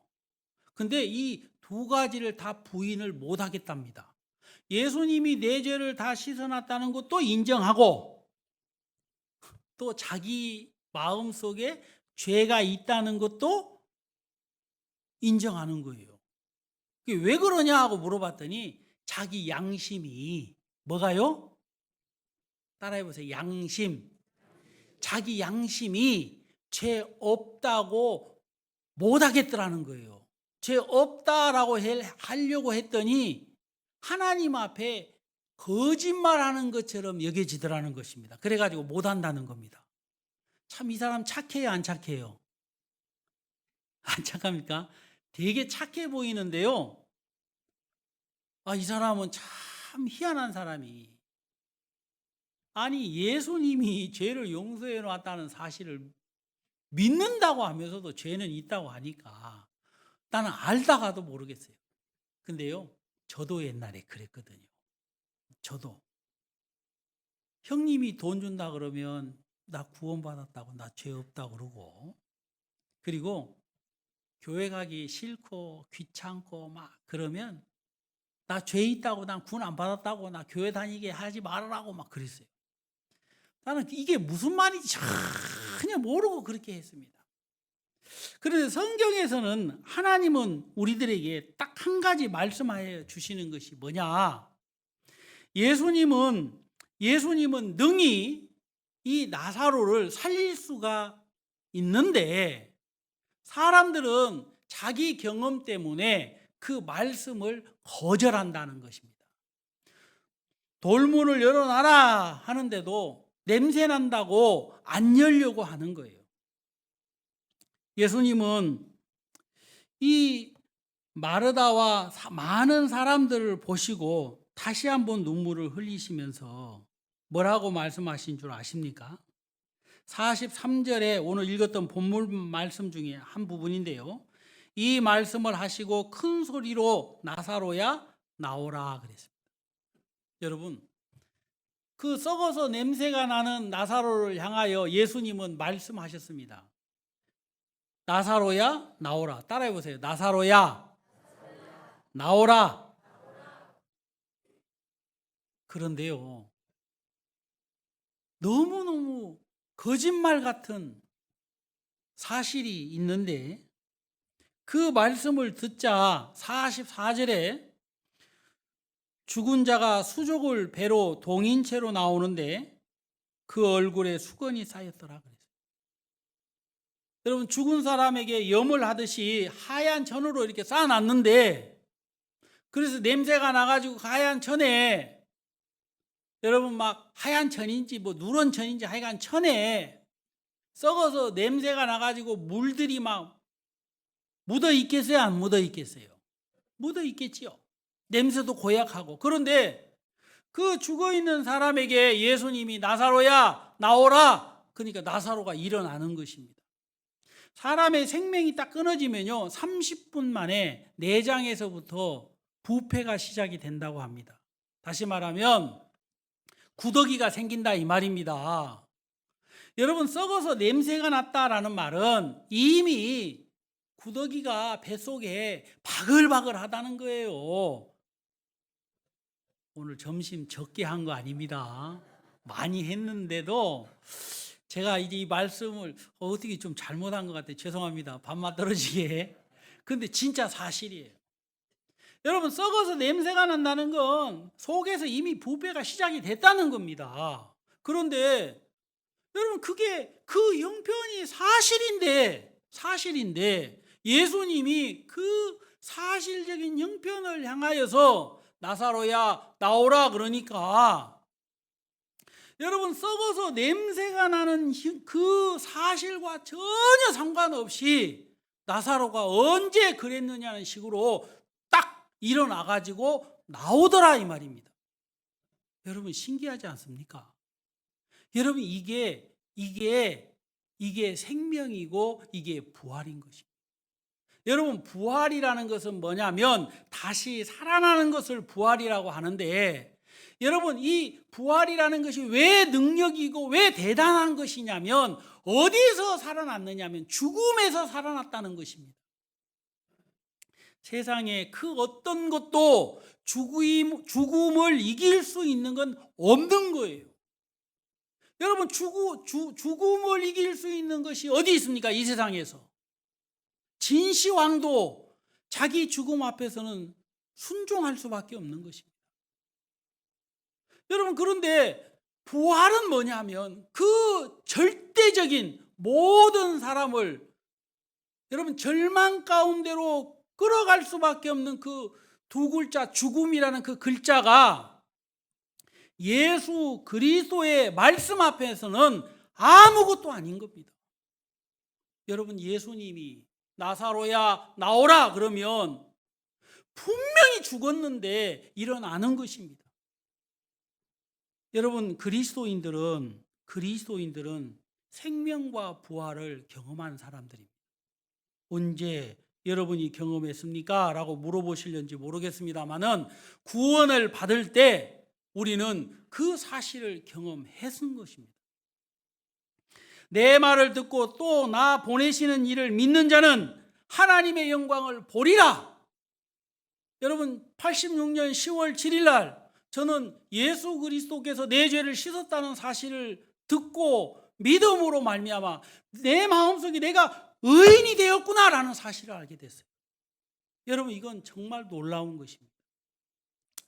근데 이 두 가지를 다 부인을 못 하겠답니다. 예수님이 내 죄를 다 씻어놨다는 것도 인정하고 또 자기 마음속에 죄가 있다는 것도 인정하는 거예요. 왜 그러냐 하고 물어봤더니 자기 양심이 뭐가요? 따라해보세요. 양심. 자기 양심이 죄 없다고 못하겠더라는 거예요. 죄 없다라고 하려고 했더니 하나님 앞에 거짓말하는 것처럼 여겨지더라는 것입니다. 그래가지고 못한다는 겁니다. 참 이 사람 착해요, 안 착해요? 안 착합니까? 되게 착해 보이는데요. 이 사람은 참 희한한 사람이, 아니 예수님이 죄를 용서해 놨다는 사실을 믿는다고 하면서도 죄는 있다고 하니까 나는 알다가도 모르겠어요. 근데요, 저도 옛날에 그랬거든요. 저도 형님이 돈 준다 그러면 나 구원받았다고, 나 죄 없다고 그러고, 그리고 교회 가기 싫고 귀찮고 막 그러면 나 죄 있다고, 난 구원 안 받았다고, 나 교회 다니게 하지 말으라고 막 그랬어요. 나는 이게 무슨 말인지 전혀 모르고 그렇게 했습니다. 그런데 성경에서는 하나님은 우리들에게 딱 한 가지 말씀하여 주시는 것이 뭐냐? 예수님은 능히 이 나사로를 살릴 수가 있는데, 사람들은 자기 경험 때문에 그 말씀을 거절한다는 것입니다. 돌문을 열어놔라 하는데도 냄새 난다고 안 열려고 하는 거예요. 예수님은 이 마르다와 많은 사람들을 보시고 다시 한번 눈물을 흘리시면서 뭐라고 말씀하신 줄 아십니까? 43절에 오늘 읽었던 본문 말씀 중에 한 부분인데요. 이 말씀을 하시고 큰 소리로 나사로야 나오라 그랬습니다. 여러분, 그 썩어서 냄새가 나는 나사로를 향하여 예수님은 말씀하셨습니다. 나사로야 나오라. 따라해 보세요. 나사로야 나오라. 그런데요, 너무너무 거짓말 같은 사실이 있는데, 그 말씀을 듣자 44절에 죽은 자가 수족을 배로 동인채로 나오는데 그 얼굴에 수건이 쌓였더라 그랬어요. 여러분, 죽은 사람에게 염을 하듯이 하얀 천으로 이렇게 쌓아놨는데, 그래서 냄새가 나가지고 하얀 천에, 여러분 막 하얀 천인지 뭐 누런 천인지 하여간 천에 썩어서 냄새가 나가지고 물들이 막 묻어 있겠어요? 안 묻어 있겠어요? 묻어 있겠지요. 냄새도 고약하고. 그런데 그 죽어 있는 사람에게 예수님이 나사로야 나오라, 그러니까 나사로가 일어나는 것입니다. 사람의 생명이 딱 끊어지면요 30분 만에 내장에서부터 부패가 시작이 된다고 합니다. 다시 말하면 구더기가 생긴다 이 말입니다. 여러분, 썩어서 냄새가 났다라는 말은 이미 구더기가 뱃속에 바글바글 하다는 거예요. 오늘 점심 적게 한 거 아닙니다. 많이 했는데도 제가 이제 이 말씀을 어떻게 좀 잘못한 것 같아요. 죄송합니다. 밥맛 떨어지게. 근데 진짜 사실이에요. 여러분, 썩어서 냄새가 난다는 건 속에서 이미 부패가 시작이 됐다는 겁니다. 그런데 여러분, 그게 그 형편이 사실인데 예수님이 그 사실적인 형편을 향하여서 나사로야 나오라 그러니까, 여러분, 썩어서 냄새가 나는 그 사실과 전혀 상관없이 나사로가 언제 그랬느냐는 식으로 딱 일어나가지고 나오더라 이 말입니다. 여러분, 신기하지 않습니까? 여러분, 이게 생명이고 이게 부활인 것입니다. 여러분, 부활이라는 것은 뭐냐면 다시 살아나는 것을 부활이라고 하는데, 여러분, 이 부활이라는 것이 왜 능력이고 왜 대단한 것이냐면 어디서 살아났느냐면 죽음에서 살아났다는 것입니다. 세상에 그 어떤 것도 죽음을 이길 수 있는 건 없는 거예요. 여러분, 죽음을 이길 수 있는 것이 어디 있습니까? 이 세상에서. 진시황도 자기 죽음 앞에서는 순종할 수밖에 없는 것입니다. 여러분, 그런데 부활은 뭐냐면 그 절대적인 모든 사람을 여러분 절망 가운데로 끌어갈 수밖에 없는 그 두 글자 죽음이라는 그 글자가 예수 그리스도의 말씀 앞에서는 아무것도 아닌 겁니다. 여러분, 예수님이 나사로야 나오라 그러면 분명히 죽었는데 일어나는 것입니다. 여러분, 그리스도인들은 생명과 부활을 경험한 사람들입니다. 언제 여러분이 경험했습니까? 라고 물어보시려는지 모르겠습니다만은 구원을 받을 때 우리는 그 사실을 경험했은 것입니다. 내 말을 듣고 또 나 보내시는 이를 믿는 자는 하나님의 영광을 보리라. 여러분, 86년 10월 7일 날 저는 예수 그리스도께서 내 죄를 씻었다는 사실을 듣고 믿음으로 말미암아 내 마음속에 내가 의인이 되었구나라는 사실을 알게 됐어요. 여러분, 이건 정말 놀라운 것입니다.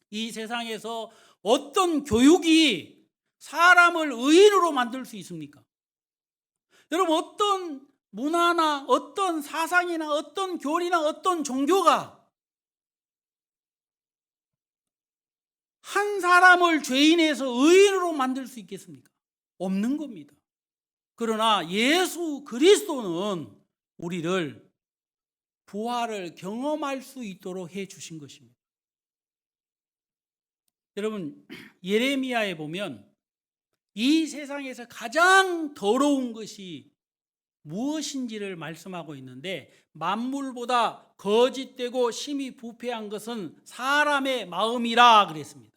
이 세상에서 어떤 교육이 사람을 의인으로 만들 수 있습니까? 여러분, 어떤 문화나 어떤 사상이나 어떤 교리나 어떤 종교가 한 사람을 죄인에서 의인으로 만들 수 있겠습니까? 없는 겁니다. 그러나 예수 그리스도는 우리를 부활을 경험할 수 있도록 해 주신 것입니다. 여러분, 예레미야에 보면 이 세상에서 가장 더러운 것이 무엇인지를 말씀하고 있는데, 만물보다 거짓되고 심히 부패한 것은 사람의 마음이라 그랬습니다.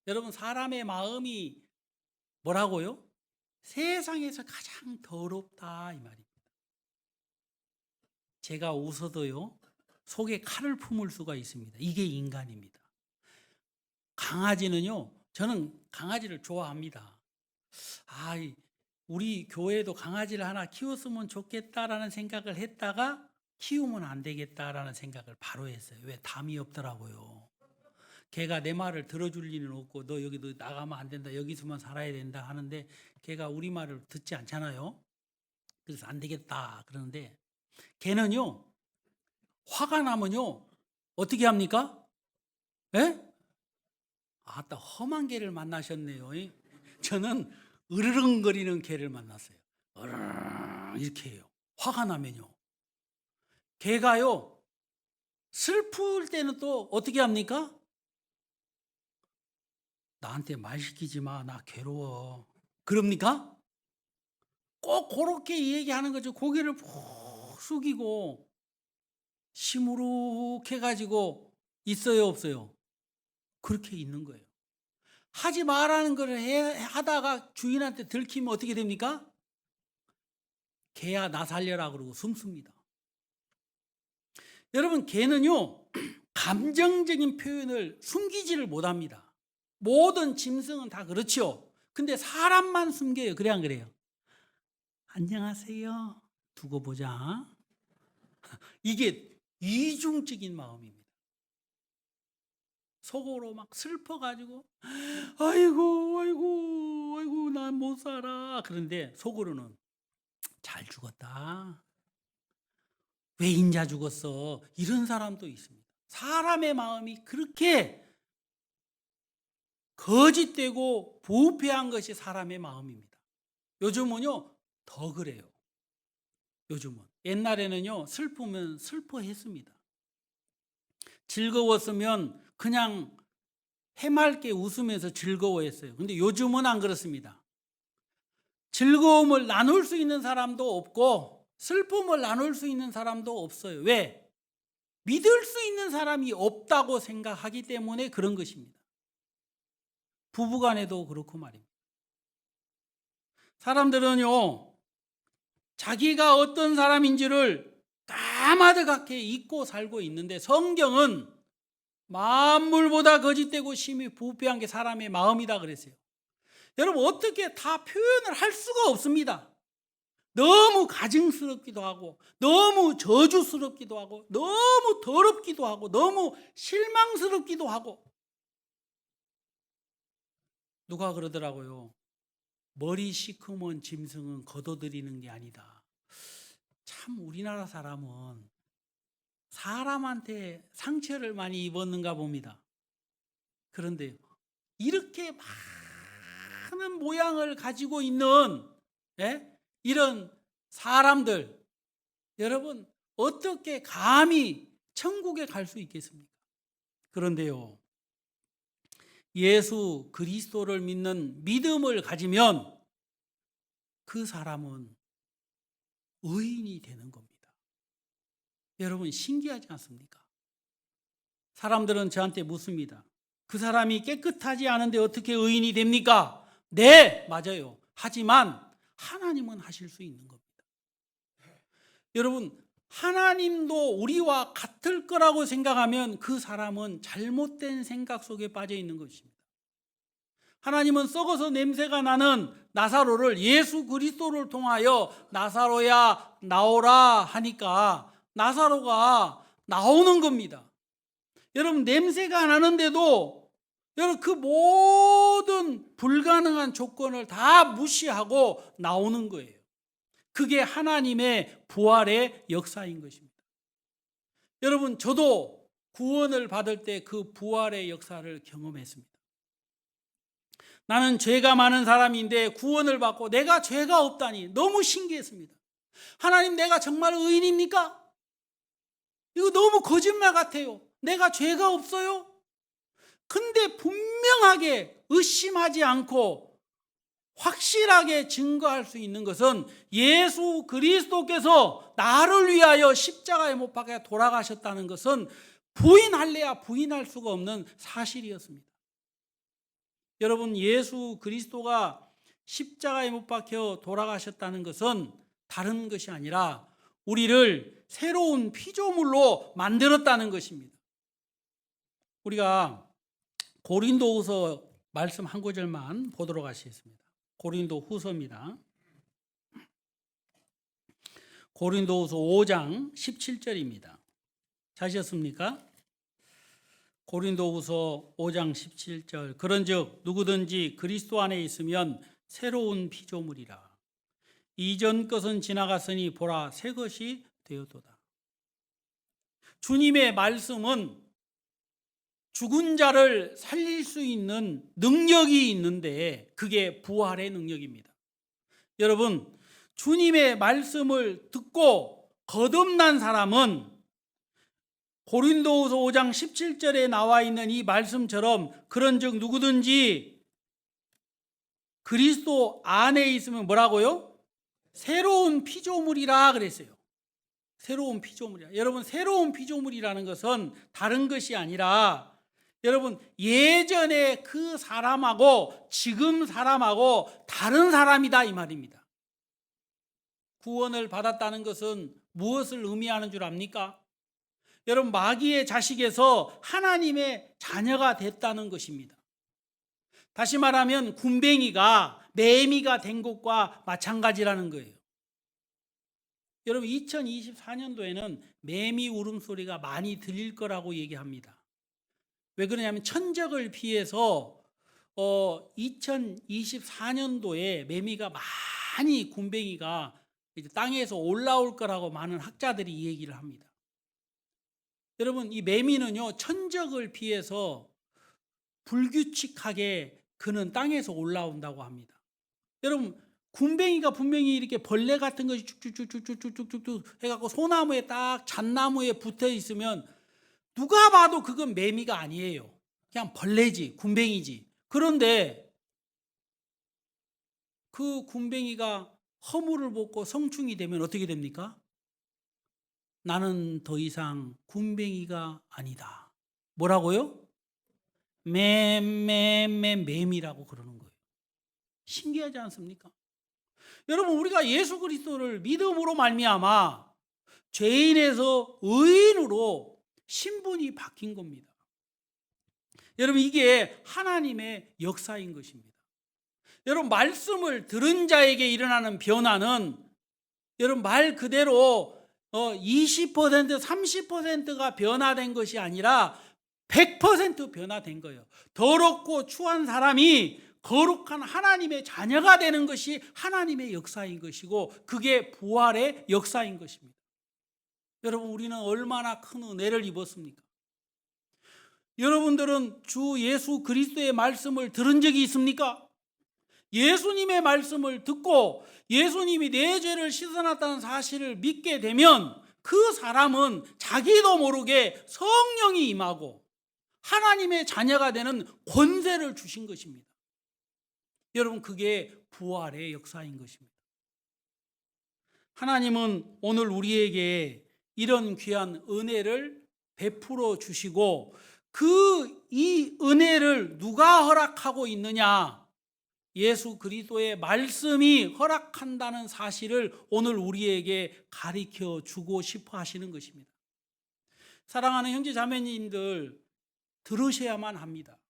여러분, 사람의 마음이 뭐라고요? 세상에서 가장 더럽다 이 말입니다. 제가 웃어도요 속에 칼을 품을 수가 있습니다. 이게 인간입니다. 강아지는요, 저는 강아지를 좋아합니다. 우리 교회도 강아지를 하나 키웠으면 좋겠다라는 생각을 했다가 키우면 안 되겠다라는 생각을 바로 했어요. 왜? 담이 없더라고요. 걔가 내 말을 들어줄 리는 없고, 너 여기도 나가면 안 된다, 여기서만 살아야 된다 하는데 걔가 우리 말을 듣지 않잖아요. 그래서 안 되겠다 그러는데, 걔는요 화가 나면요 어떻게 합니까? 예? 아따, 험한 개를 만나셨네요. 저는 으르렁거리는 개를 만났어요. 으르렁 이렇게 해요. 화가 나면요. 개가요 슬플 때는 또 어떻게 합니까? 나한테 말 시키지 마, 나 괴로워. 그럽니까? 꼭 그렇게 얘기하는 거죠. 고개를 푹 숙이고 시무룩해가지고 있어요, 없어요? 그렇게 있는 거예요. 하지 말라는 걸 하다가 주인한테 들키면 어떻게 됩니까? 개야 나 살려라 그러고 숨습니다. 여러분, 개는요 감정적인 표현을 숨기지를 못합니다. 모든 짐승은 다 그렇죠. 근데 사람만 숨겨요. 그래 안 그래요? 안녕하세요 두고 보자. 이게 이중적인 마음입니다. 속으로 막 슬퍼가지고 아이고 난 못 살아. 그런데 속으로는 잘 죽었다. 왜 인자 죽었어? 이런 사람도 있습니다. 사람의 마음이 그렇게 거짓되고 부패한 것이 사람의 마음입니다. 요즘은요 더 그래요. 요즘은. 옛날에는요 슬프면 슬퍼했습니다. 즐거웠으면 그냥 해맑게 웃으면서 즐거워했어요. 근데 요즘은 안 그렇습니다. 즐거움을 나눌 수 있는 사람도 없고 슬픔을 나눌 수 있는 사람도 없어요. 왜? 믿을 수 있는 사람이 없다고 생각하기 때문에 그런 것입니다. 부부간에도 그렇고 말입니다. 사람들은요 자기가 어떤 사람인지를 까마득하게 잊고 살고 있는데, 성경은 만물보다 거짓되고 심히 부패한 게 사람의 마음이다 그랬어요. 여러분, 어떻게 다 표현을 할 수가 없습니다. 너무 가증스럽기도 하고 너무 저주스럽기도 하고 너무 더럽기도 하고 너무 실망스럽기도 하고. 누가 그러더라고요. 머리 시커먼 짐승은 걷어들이는 게 아니다. 참 우리나라 사람은 사람한테 상처를 많이 입었는가 봅니다. 그런데 이렇게 많은 모양을 가지고 있는 이런 사람들, 여러분 어떻게 감히 천국에 갈 수 있겠습니까? 그런데요, 예수 그리스도를 믿는 믿음을 가지면 그 사람은 의인이 되는 겁니다. 여러분, 신기하지 않습니까? 사람들은 저한테 묻습니다. 그 사람이 깨끗하지 않은데 어떻게 의인이 됩니까? 네, 맞아요. 하지만 하나님은 하실 수 있는 겁니다. 여러분, 하나님도 우리와 같을 거라고 생각하면 그 사람은 잘못된 생각 속에 빠져 있는 것입니다. 하나님은 썩어서 냄새가 나는 나사로를 예수 그리스도를 통하여 나사로야 나오라 하니까 나사로가 나오는 겁니다. 여러분, 냄새가 나는데도 여러분 그 모든 불가능한 조건을 다 무시하고 나오는 거예요. 그게 하나님의 부활의 역사인 것입니다. 여러분, 저도 구원을 받을 때 그 부활의 역사를 경험했습니다. 나는 죄가 많은 사람인데 구원을 받고 내가 죄가 없다니 너무 신기했습니다. 하나님, 내가 정말 의인입니까? 이거 너무 거짓말 같아요. 내가 죄가 없어요? 근데 분명하게 의심하지 않고 확실하게 증거할 수 있는 것은 예수 그리스도께서 나를 위하여 십자가에 못 박혀 돌아가셨다는 것은 부인할래야 부인할 수가 없는 사실이었습니다. 여러분, 예수 그리스도가 십자가에 못 박혀 돌아가셨다는 것은 다른 것이 아니라 우리를 새로운 피조물로 만들었다는 것입니다. 우리가 고린도후서 말씀 한 구절만 보도록 하시겠습니다. 고린도후서입니다. 고린도후서 5장 17절입니다. 찾으셨습니까? 고린도후서 5장 17절. 그런즉 누구든지 그리스도 안에 있으면 새로운 피조물이라. 이전 것은 지나갔으니 보라 새 것이 되었도다. 주님의 말씀은 죽은 자를 살릴 수 있는 능력이 있는데 그게 부활의 능력입니다. 여러분, 주님의 말씀을 듣고 거듭난 사람은 고린도후서 5장 17절에 나와 있는 이 말씀처럼 그런즉 누구든지 그리스도 안에 있으면 뭐라고요? 새로운 피조물이라 그랬어요. 새로운 피조물이라. 여러분, 새로운 피조물이라는 것은 다른 것이 아니라 여러분, 예전에 그 사람하고 지금 사람하고 다른 사람이다 이 말입니다. 구원을 받았다는 것은 무엇을 의미하는 줄 압니까? 여러분, 마귀의 자식에서 하나님의 자녀가 됐다는 것입니다. 다시 말하면 군뱅이가 매미가 된 것과 마찬가지라는 거예요. 여러분, 2024년도에는 매미 울음소리가 많이 들릴 거라고 얘기합니다. 왜 그러냐면 천적을 피해서 2024년도에 매미가 많이 군뱅이가 이제 땅에서 올라올 거라고 많은 학자들이 얘기를 합니다. 여러분, 이 매미는요 천적을 피해서 불규칙하게 그는 땅에서 올라온다고 합니다. 여러분, 군뱅이가 분명히 이렇게 벌레 같은 것이 쭉쭉쭉쭉쭉쭉쭉 해갖고 소나무에 딱 잣나무에 붙어 있으면 누가 봐도 그건 매미가 아니에요. 그냥 벌레지, 군뱅이지. 그런데 그 군뱅이가 허물을 벗고 성충이 되면 어떻게 됩니까? 나는 더 이상 군뱅이가 아니다. 뭐라고요? 매미라고 그러는 거예요. 신기하지 않습니까? 여러분, 우리가 예수 그리스도를 믿음으로 말미암아 죄인에서 의인으로 신분이 바뀐 겁니다. 여러분, 이게 하나님의 역사인 것입니다. 여러분, 말씀을 들은 자에게 일어나는 변화는 여러분 말 그대로 20%, 30%가 변화된 것이 아니라 100% 변화된 거예요. 더럽고 추한 사람이 거룩한 하나님의 자녀가 되는 것이 하나님의 역사인 것이고 그게 부활의 역사인 것입니다. 여러분, 우리는 얼마나 큰 은혜를 입었습니까? 여러분들은 주 예수 그리스도의 말씀을 들은 적이 있습니까? 예수님의 말씀을 듣고 예수님이 내 죄를 씻어놨다는 사실을 믿게 되면 그 사람은 자기도 모르게 성령이 임하고 하나님의 자녀가 되는 권세를 주신 것입니다. 여러분, 그게 부활의 역사인 것입니다. 하나님은 오늘 우리에게 이런 귀한 은혜를 베풀어 주시고, 이 은혜를 누가 허락하고 있느냐? 예수 그리스도의 말씀이 허락한다는 사실을 오늘 우리에게 가르쳐 주고 싶어 하시는 것입니다. 사랑하는 형제 자매님들, 들으셔야만 합니다.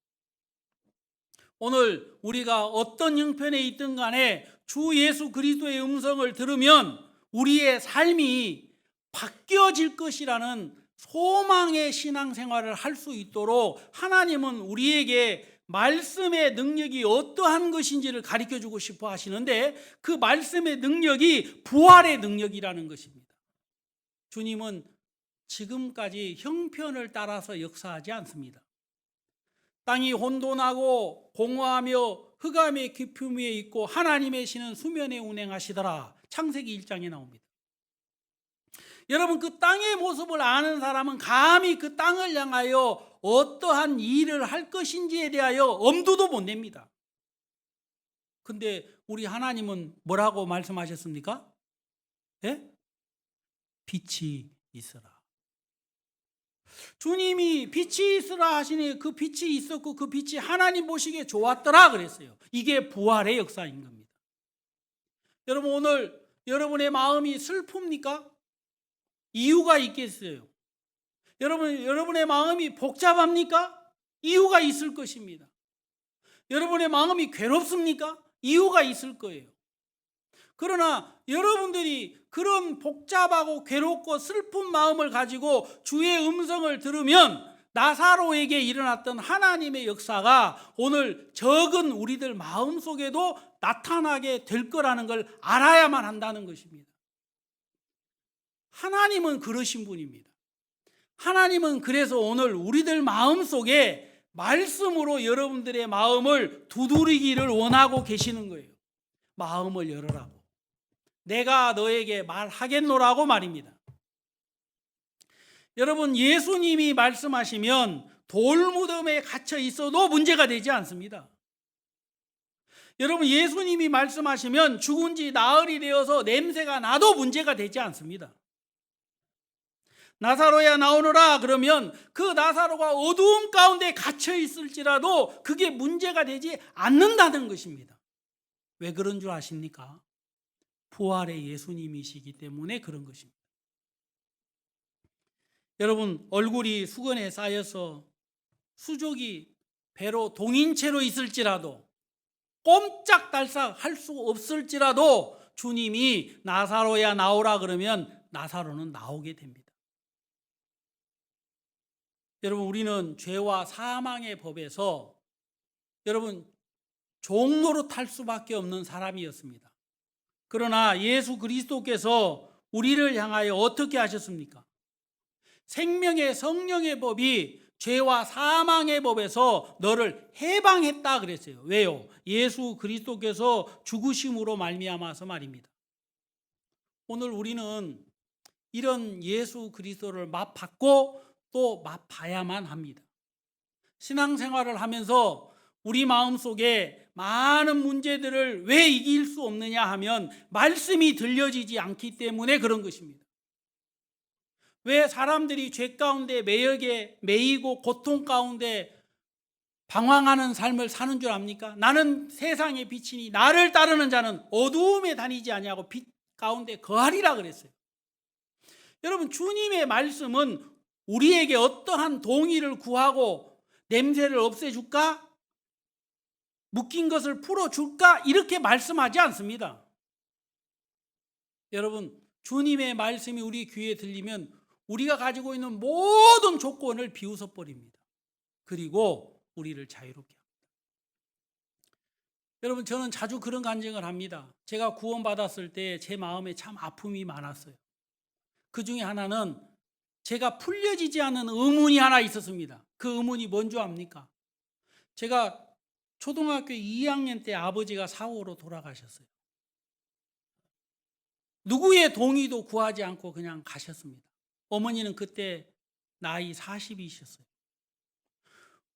오늘 우리가 어떤 형편에 있든 간에 주 예수 그리스도의 음성을 들으면 우리의 삶이 바뀌어질 것이라는 소망의 신앙생활을 할 수 있도록 하나님은 우리에게 말씀의 능력이 어떠한 것인지를 가르쳐주고 싶어 하시는데, 그 말씀의 능력이 부활의 능력이라는 것입니다. 주님은 지금까지 형편을 따라서 역사하지 않습니다. 땅이 혼돈하고 공허하며 흑암의 깊음 위에 있고 하나님의 신은 수면에 운행하시더라. 창세기 1장에 나옵니다. 여러분, 그 땅의 모습을 아는 사람은 감히 그 땅을 향하여 어떠한 일을 할 것인지에 대하여 엄두도 못 냅니다. 근데 우리 하나님은 뭐라고 말씀하셨습니까? 예? 빛이 있어라. 주님이 빛이 있으라 하시니 그 빛이 있었고 그 빛이 하나님 보시기에 좋았더라 그랬어요. 이게 부활의 역사인 겁니다. 여러분, 오늘 여러분의 마음이 슬픕니까? 이유가 있겠어요. 여러분의 마음이 복잡합니까? 이유가 있을 것입니다. 여러분의 마음이 괴롭습니까? 이유가 있을 거예요. 그러나 여러분들이 그런 복잡하고 괴롭고 슬픈 마음을 가지고 주의 음성을 들으면 나사로에게 일어났던 하나님의 역사가 오늘 적은 우리들 마음속에도 나타나게 될 거라는 걸 알아야만 한다는 것입니다. 하나님은 그러신 분입니다. 하나님은 그래서 오늘 우리들 마음속에 말씀으로 여러분들의 마음을 두드리기를 원하고 계시는 거예요. 마음을 열어라고. 내가 너에게 말하겠노라고 말입니다. 여러분, 예수님이 말씀하시면 돌무덤에 갇혀 있어도 문제가 되지 않습니다. 여러분, 예수님이 말씀하시면 죽은 지 나흘이 되어서 냄새가 나도 문제가 되지 않습니다. 나사로야 나오너라 그러면 그 나사로가 어두움 가운데 갇혀 있을지라도 그게 문제가 되지 않는다는 것입니다. 왜 그런 줄 아십니까? 부활의 예수님이시기 때문에 그런 것입니다. 여러분, 얼굴이 수건에 쌓여서 수족이 배로 동인채로 있을지라도 꼼짝달싹 할 수 없을지라도 주님이 나사로야 나오라 그러면 나사로는 나오게 됩니다. 여러분, 우리는 죄와 사망의 법에서 여러분 종로로 탈 수밖에 없는 사람이었습니다. 그러나 예수 그리스도께서 우리를 향하여 어떻게 하셨습니까? 생명의 성령의 법이 죄와 사망의 법에서 너를 해방했다 그랬어요. 왜요? 예수 그리스도께서 죽으심으로 말미암아서 말입니다. 오늘 우리는 이런 예수 그리스도를 맛봤고 또 맛봐야만 합니다. 신앙생활을 하면서 우리 마음속에 많은 문제들을 왜 이길 수 없느냐 하면 말씀이 들려지지 않기 때문에 그런 것입니다. 왜 사람들이 죄 가운데 매이고 고통 가운데 방황하는 삶을 사는 줄 압니까? 나는 세상의 빛이니 나를 따르는 자는 어두움에 다니지 아니하고 빛 가운데 거하리라 그랬어요. 여러분, 주님의 말씀은 우리에게 어떠한 동의를 구하고 냄새를 없애줄까? 묶인 것을 풀어줄까? 이렇게 말씀하지 않습니다. 여러분, 주님의 말씀이 우리 귀에 들리면 우리가 가지고 있는 모든 조건을 비웃어 버립니다. 그리고 우리를 자유롭게 합니다. 여러분, 저는 자주 그런 간증을 합니다. 제가 구원받았을 때 제 마음에 참 아픔이 많았어요. 그 중에 하나는 제가 풀려지지 않은 의문이 하나 있었습니다. 그 의문이 뭔지 압니까? 제가 초등학교 2학년 때 아버지가 사고로 돌아가셨어요. 누구의 동의도 구하지 않고 그냥 가셨습니다. 어머니는 그때 나이 40이셨어요.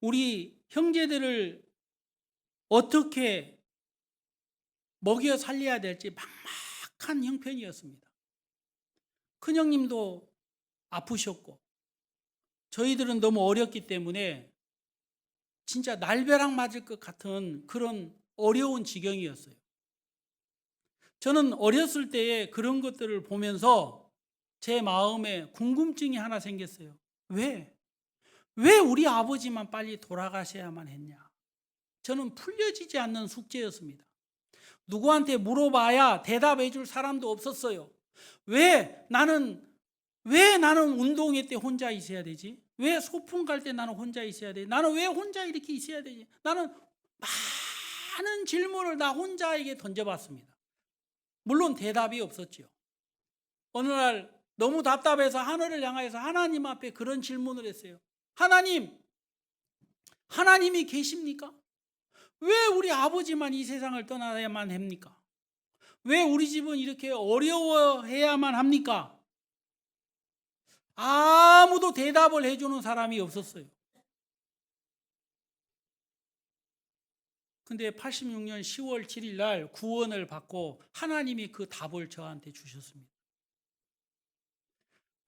우리 형제들을 어떻게 먹여 살려야 될지 막막한 형편이었습니다. 큰형님도 아프셨고 저희들은 너무 어렸기 때문에 진짜 날벼락 맞을 것 같은 그런 어려운 지경이었어요. 저는 어렸을 때에 그런 것들을 보면서 제 마음에 궁금증이 하나 생겼어요. 왜 우리 아버지만 빨리 돌아가셔야만 했냐? 저는 풀려지지 않는 숙제였습니다. 누구한테 물어봐야 대답해 줄 사람도 없었어요. 왜 나는 운동회 때 혼자 있어야 되지? 왜 소풍 갈 때 나는 혼자 있어야 되지? 나는 왜 혼자 이렇게 있어야 되지? 나는 많은 질문을 나 혼자에게 던져봤습니다. 물론 대답이 없었죠. 어느 날 너무 답답해서 하늘을 향해서 하나님 앞에 그런 질문을 했어요. 하나님이 계십니까? 왜 우리 아버지만 이 세상을 떠나야만 합니까? 왜 우리 집은 이렇게 어려워해야만 합니까? 아무도 대답을 해주는 사람이 없었어요. 근데 86년 10월 7일 날 구원을 받고 하나님이 그 답을 저한테 주셨습니다.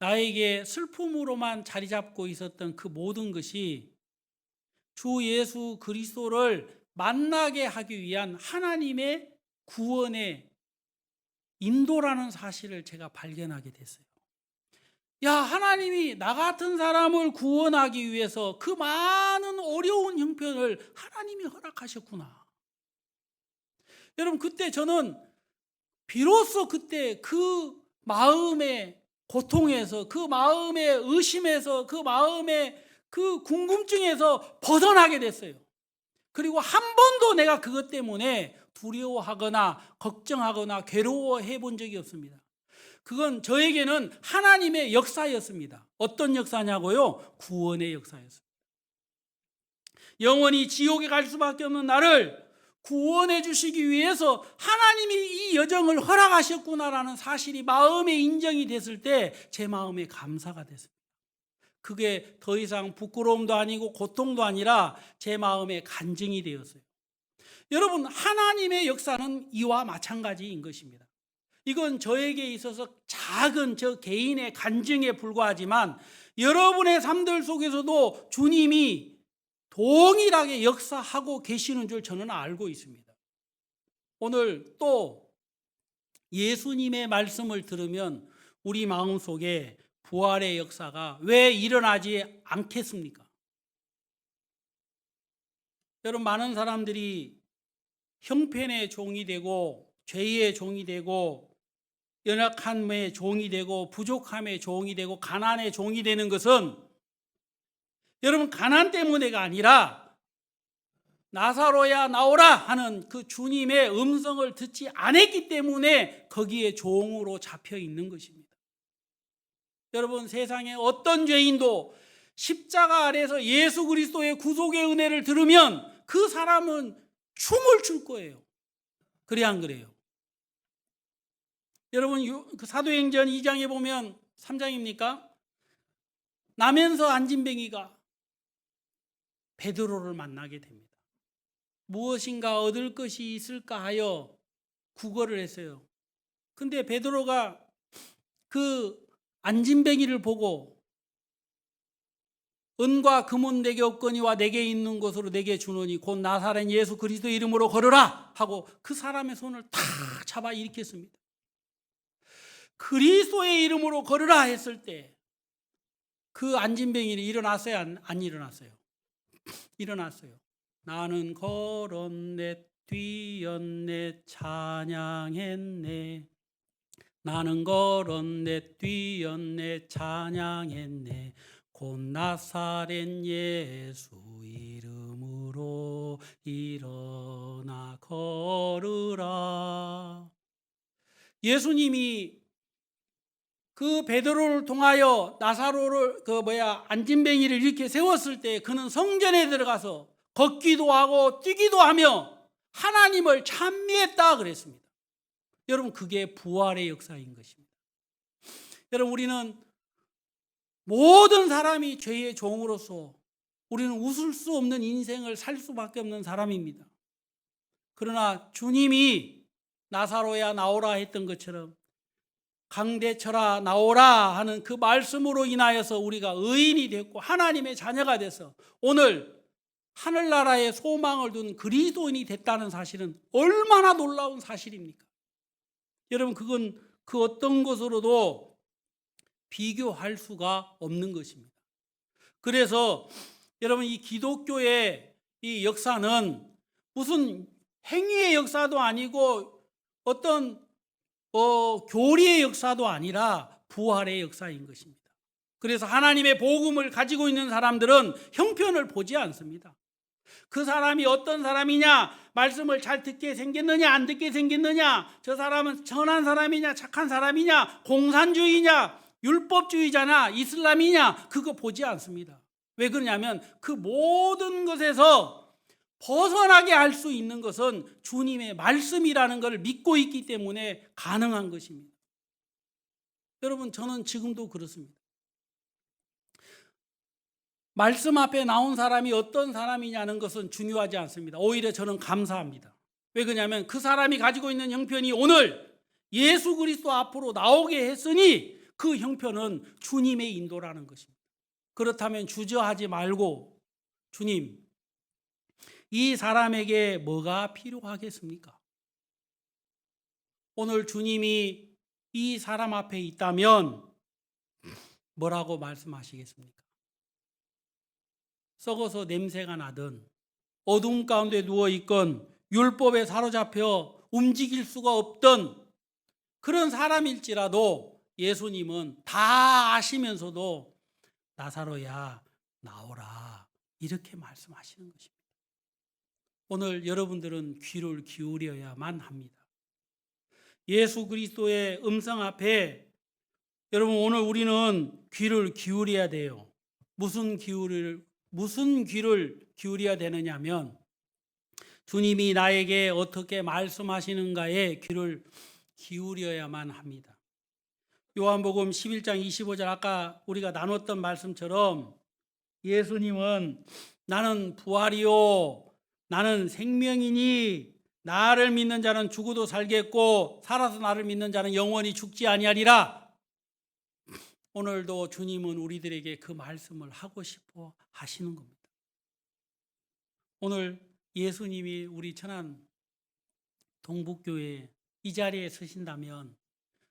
나에게 슬픔으로만 자리 잡고 있었던 그 모든 것이 주 예수 그리스도를 만나게 하기 위한 하나님의 구원의 인도라는 사실을 제가 발견하게 됐어요. 야, 하나님이 나 같은 사람을 구원하기 위해서 그 많은 어려운 형편을 하나님이 허락하셨구나. 여러분, 그때 저는 비로소 그때 그 마음의 고통에서, 그 마음의 의심에서, 그 마음의 그 궁금증에서 벗어나게 됐어요. 그리고 한 번도 내가 그것 때문에 두려워하거나 걱정하거나 괴로워해 본 적이 없습니다. 그건 저에게는 하나님의 역사였습니다. 어떤 역사냐고요? 구원의 역사였습니다. 영원히 지옥에 갈 수밖에 없는 나를 구원해 주시기 위해서 하나님이 이 여정을 허락하셨구나라는 사실이 마음에 인정이 됐을 때 제 마음에 감사가 됐습니다. 그게 더 이상 부끄러움도 아니고 고통도 아니라 제 마음에 간증이 되었어요. 여러분, 하나님의 역사는 이와 마찬가지인 것입니다. 이건 저에게 있어서 작은 저 개인의 간증에 불과하지만 여러분의 삶들 속에서도 주님이 동일하게 역사하고 계시는 줄 저는 알고 있습니다. 오늘 또 예수님의 말씀을 들으면 우리 마음속에 부활의 역사가 왜 일어나지 않겠습니까? 여러분, 많은 사람들이 형편의 종이 되고 죄의 종이 되고 연약함의 종이 되고 부족함의 종이 되고 가난의 종이 되는 것은 여러분 가난 때문에가 아니라 나사로야 나오라 하는 그 주님의 음성을 듣지 않았기 때문에 거기에 종으로 잡혀 있는 것입니다. 여러분, 세상에 어떤 죄인도 십자가 아래에서 예수 그리스도의 구속의 은혜를 들으면 그 사람은 춤을 출 거예요. 그래 안 그래요? 여러분, 그 사도행전 2장에 보면 3장입니까? 나면서 안진뱅이가 베드로를 만나게 됩니다. 무엇인가 얻을 것이 있을까 하여 구걸을 했어요. 근데 베드로가 그 안진뱅이를 보고 은과 금은 내게 없거니와 내게 있는 것으로 내게 주노니 곧 나사렛 예수 그리스도 이름으로 걸으라 하고 그 사람의 손을 탁 잡아 일으켰습니다. 그리스도의 이름으로 걸으라 했을 때 그 안진뱅이는 일어났어요? 안 일어났어요? 일어났어요. 나는 걸었네 뛰었네 찬양했네. 나는 걸었네 뛰었네 찬양했네. 곧 나사렛 예수 이름으로 일어나 걸으라. 예수님이 그 베드로를 통하여 나사로를 안진뱅이를 이렇게 세웠을 때 그는 성전에 들어가서 걷기도 하고 뛰기도 하며 하나님을 찬미했다 그랬습니다. 여러분, 그게 부활의 역사인 것입니다. 여러분, 우리는 모든 사람이 죄의 종으로서 우리는 웃을 수 없는 인생을 살 수밖에 없는 사람입니다. 그러나 주님이 나사로야 나오라 했던 것처럼 강대철아 나오라 하는 그 말씀으로 인하여서 우리가 의인이 됐고 하나님의 자녀가 돼서 오늘 하늘나라에 소망을 둔 그리스도인이 됐다는 사실은 얼마나 놀라운 사실입니까? 여러분, 그건 그 어떤 것으로도 비교할 수가 없는 것입니다. 그래서 여러분, 이 기독교의 이 역사는 무슨 행위의 역사도 아니고 어떤 교리의 역사도 아니라 부활의 역사인 것입니다. 그래서 하나님의 복음을 가지고 있는 사람들은 형편을 보지 않습니다. 그 사람이 어떤 사람이냐, 말씀을 잘 듣게 생겼느냐 안 듣게 생겼느냐, 저 사람은 선한 사람이냐 착한 사람이냐, 공산주의냐 율법주의자나 이슬람이냐, 그거 보지 않습니다. 왜 그러냐면 그 모든 것에서 벗어나게 할 수 있는 것은 주님의 말씀이라는 것을 믿고 있기 때문에 가능한 것입니다. 여러분, 저는 지금도 그렇습니다. 말씀 앞에 나온 사람이 어떤 사람이냐는 것은 중요하지 않습니다. 오히려 저는 감사합니다. 왜 그러냐면 그 사람이 가지고 있는 형편이 오늘 예수 그리스도 앞으로 나오게 했으니 그 형편은 주님의 인도라는 것입니다. 그렇다면 주저하지 말고, 주님, 이 사람에게 뭐가 필요하겠습니까? 오늘 주님이 이 사람 앞에 있다면 뭐라고 말씀하시겠습니까? 썩어서 냄새가 나든 어둠 가운데 누워있건 율법에 사로잡혀 움직일 수가 없던 그런 사람일지라도 예수님은 다 아시면서도 나사로야 나오라 이렇게 말씀하시는 것입니다. 오늘 여러분들은 귀를 기울여야만 합니다. 예수 그리스도의 음성 앞에 여러분, 오늘 우리는 귀를 기울여야 돼요. 무슨 귀를 기울여야 되느냐면 주님이 나에게 어떻게 말씀하시는가에 귀를 기울여야만 합니다. 요한복음 11장 25절, 아까 우리가 나눴던 말씀처럼 예수님은 나는 부활이요 나는 생명이니 나를 믿는 자는 죽어도 살겠고 살아서 나를 믿는 자는 영원히 죽지 아니하리라. 오늘도 주님은 우리들에게 그 말씀을 하고 싶어 하시는 겁니다. 오늘 예수님이 우리 천안 동북교회 이 자리에 서신다면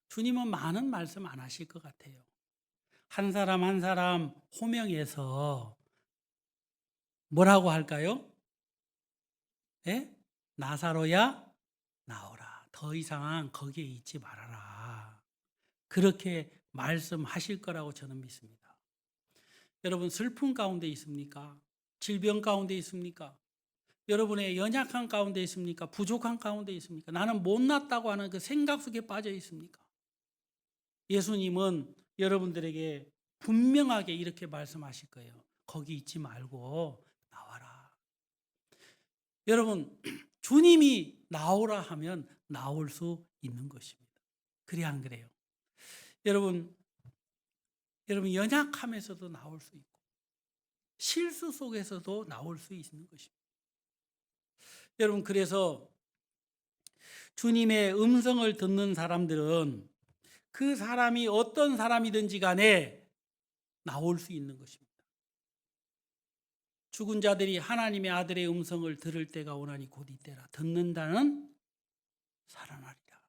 주님은 많은 말씀 안 하실 것 같아요. 한 사람 한 사람 호명해서 뭐라고 할까요? 예? 나사로야 나오라. 더 이상 거기에 있지 말아라. 그렇게 말씀하실 거라고 저는 믿습니다. 여러분, 슬픔 가운데 있습니까? 질병 가운데 있습니까? 여러분의 연약한 가운데 있습니까? 부족한 가운데 있습니까? 나는 못났다고 하는 그 생각 속에 빠져 있습니까? 예수님은 여러분들에게 분명하게 이렇게 말씀하실 거예요. 거기 있지 말고 나와라. 여러분, 주님이 나오라 하면 나올 수 있는 것입니다. 그래 안 그래요? 여러분 연약함에서도 나올 수 있고 실수 속에서도 나올 수 있는 것입니다. 여러분, 그래서 주님의 음성을 듣는 사람들은 그 사람이 어떤 사람이든지 간에 나올 수 있는 것입니다. 죽은 자들이 하나님의 아들의 음성을 들을 때가 오나니 곧 이때라. 듣는 자는 살아나리라.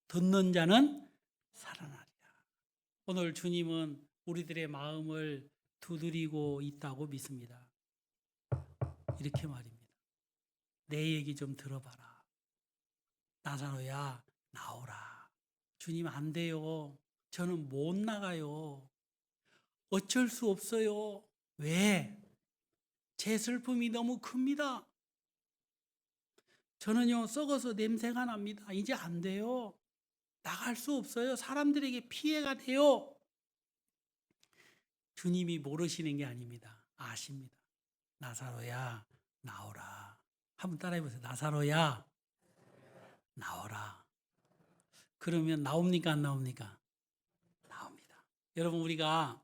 듣는 자는 살아나리라. 오늘 주님은 우리들의 마음을 두드리고 있다고 믿습니다. 이렇게 말입니다. 내 얘기 좀 들어봐라. 나사로야 나오라. 주님, 안 돼요. 저는 못 나가요. 어쩔 수 없어요. 왜? 제 슬픔이 너무 큽니다. 저는요 썩어서 냄새가 납니다. 이제 안 돼요. 나갈 수 없어요. 사람들에게 피해가 돼요. 주님이 모르시는 게 아닙니다. 아십니다. 나사로야 나오라. 한번 따라해 보세요. 나사로야 나오라. 그러면 나옵니까 안 나옵니까? 나옵니다. 여러분 우리가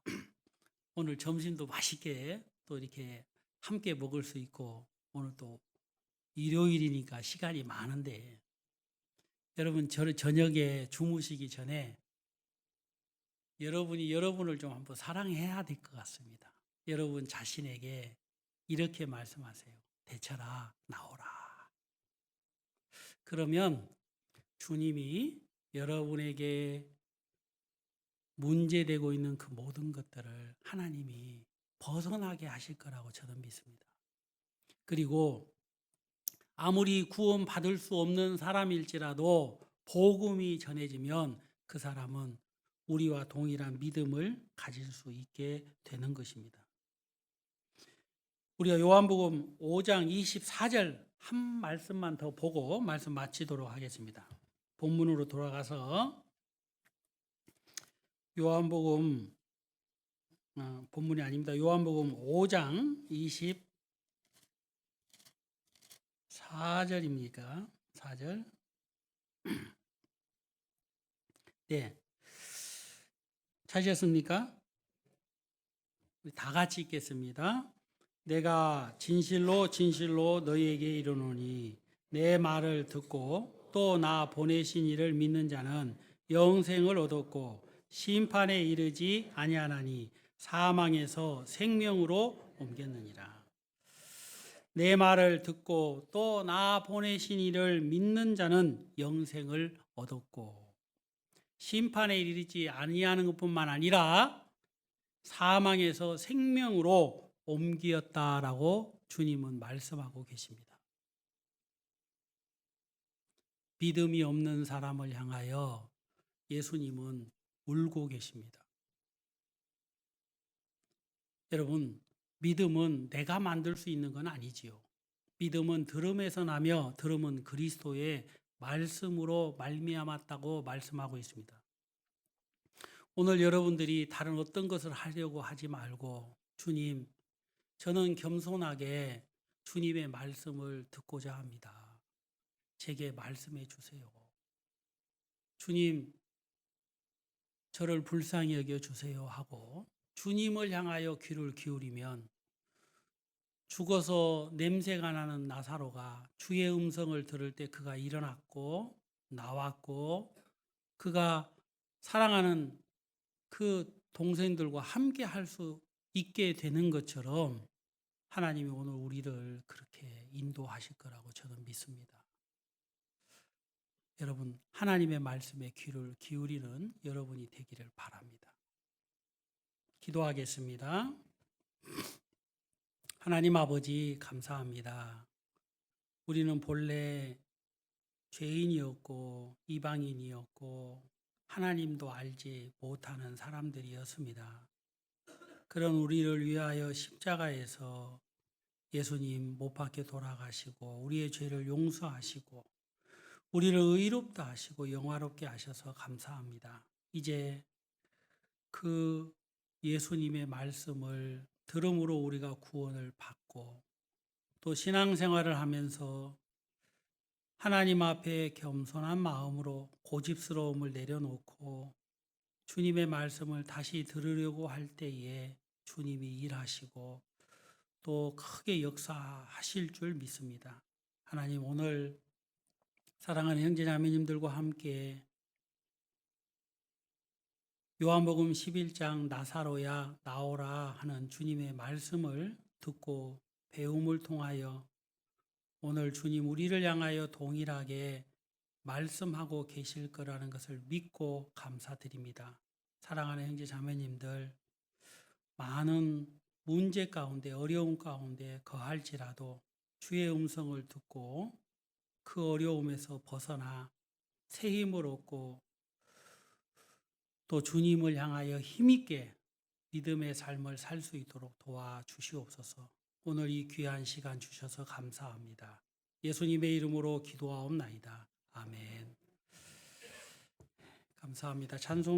오늘 점심도 맛있게 또 이렇게 함께 먹을 수 있고 오늘 또 일요일이니까 시간이 많은데 여러분 저녁에 주무시기 전에 여러분이 여러분을 좀 한번 사랑해야 될 것 같습니다. 여러분 자신에게 이렇게 말씀하세요. 대철아 나오라. 그러면 주님이 여러분에게 문제되고 있는 그 모든 것들을 하나님이 벗어나게 하실 거라고 저는 믿습니다. 그리고 아무리 구원 받을 수 없는 사람일지라도 복음이 전해지면 그 사람은 우리와 동일한 믿음을 가질 수 있게 되는 것입니다. 우리가 요한복음 5장 24절 한 말씀만 더 보고 말씀 마치도록 하겠습니다. 본문으로 돌아가서 요한복음 본문이 아닙니다. 요한복음 5장 24절입니까? 4절. 네. 찾으셨습니까? 우리 다 같이 읽겠습니다. 내가 진실로 진실로 너희에게 이르노니 내 말을 듣고 또 나 보내신 이를 믿는 자는 영생을 얻었고 심판에 이르지 아니하나니 사망에서 생명으로 옮겼느니라. 내 말을 듣고 또 나 보내신 이를 믿는 자는 영생을 얻었고 심판에 이르지 아니하는 것뿐만 아니라 사망에서 생명으로 옮기었다라고 주님은 말씀하고 계십니다. 믿음이 없는 사람을 향하여 예수님은 울고 계십니다. 여러분, 믿음은 내가 만들 수 있는 건 아니지요. 믿음은 들음에서 나며 들음은 그리스도의 말씀으로 말미암았다고 말씀하고 있습니다. 오늘 여러분들이 다른 어떤 것을 하려고 하지 말고 주님, 저는 겸손하게 주님의 말씀을 듣고자 합니다. 제게 말씀해 주세요. 주님, 저를 불쌍히 여겨 주세요 하고 주님을 향하여 귀를 기울이면 죽어서 냄새가 나는 나사로가 주의 음성을 들을 때 그가 일어났고 나왔고 그가 사랑하는 그 동생들과 함께 할 수 있게 되는 것처럼 하나님이 오늘 우리를 그렇게 인도하실 거라고 저는 믿습니다. 여러분, 하나님의 말씀에 귀를 기울이는 여러분이 되기를 바랍니다. 기도하겠습니다. 하나님 아버지 감사합니다. 우리는 본래 죄인이었고 이방인이었고 하나님도 알지 못하는 사람들이었습니다. 그런 우리를 위하여 십자가에서 예수님 못 박혀 돌아가시고 우리의 죄를 용서하시고 우리를 의롭다 하시고 영화롭게 하셔서 감사합니다. 이제 그 예수님의 말씀을 들음으로 우리가 구원을 받고 또 신앙생활을 하면서 하나님 앞에 겸손한 마음으로 고집스러움을 내려놓고 주님의 말씀을 다시 들으려고 할 때에 주님이 일하시고 또 크게 역사하실 줄 믿습니다. 하나님 오늘 사랑하는 형제자매님들과 함께 요한복음 11장 나사로야 나오라 하는 주님의 말씀을 듣고 배움을 통하여 오늘 주님 우리를 향하여 동일하게 말씀하고 계실 거라는 것을 믿고 감사드립니다. 사랑하는 형제 자매님들 많은 문제 가운데 어려움 가운데 거할지라도 주의 음성을 듣고 그 어려움에서 벗어나 새 힘을 얻고 또 주님을 향하여 힘있게 믿음의 삶을 살 수 있도록 도와주시옵소서. 오늘 이 귀한 시간 주셔서 감사합니다. 예수님의 이름으로 기도하옵나이다. 아멘. 감사합니다. 찬송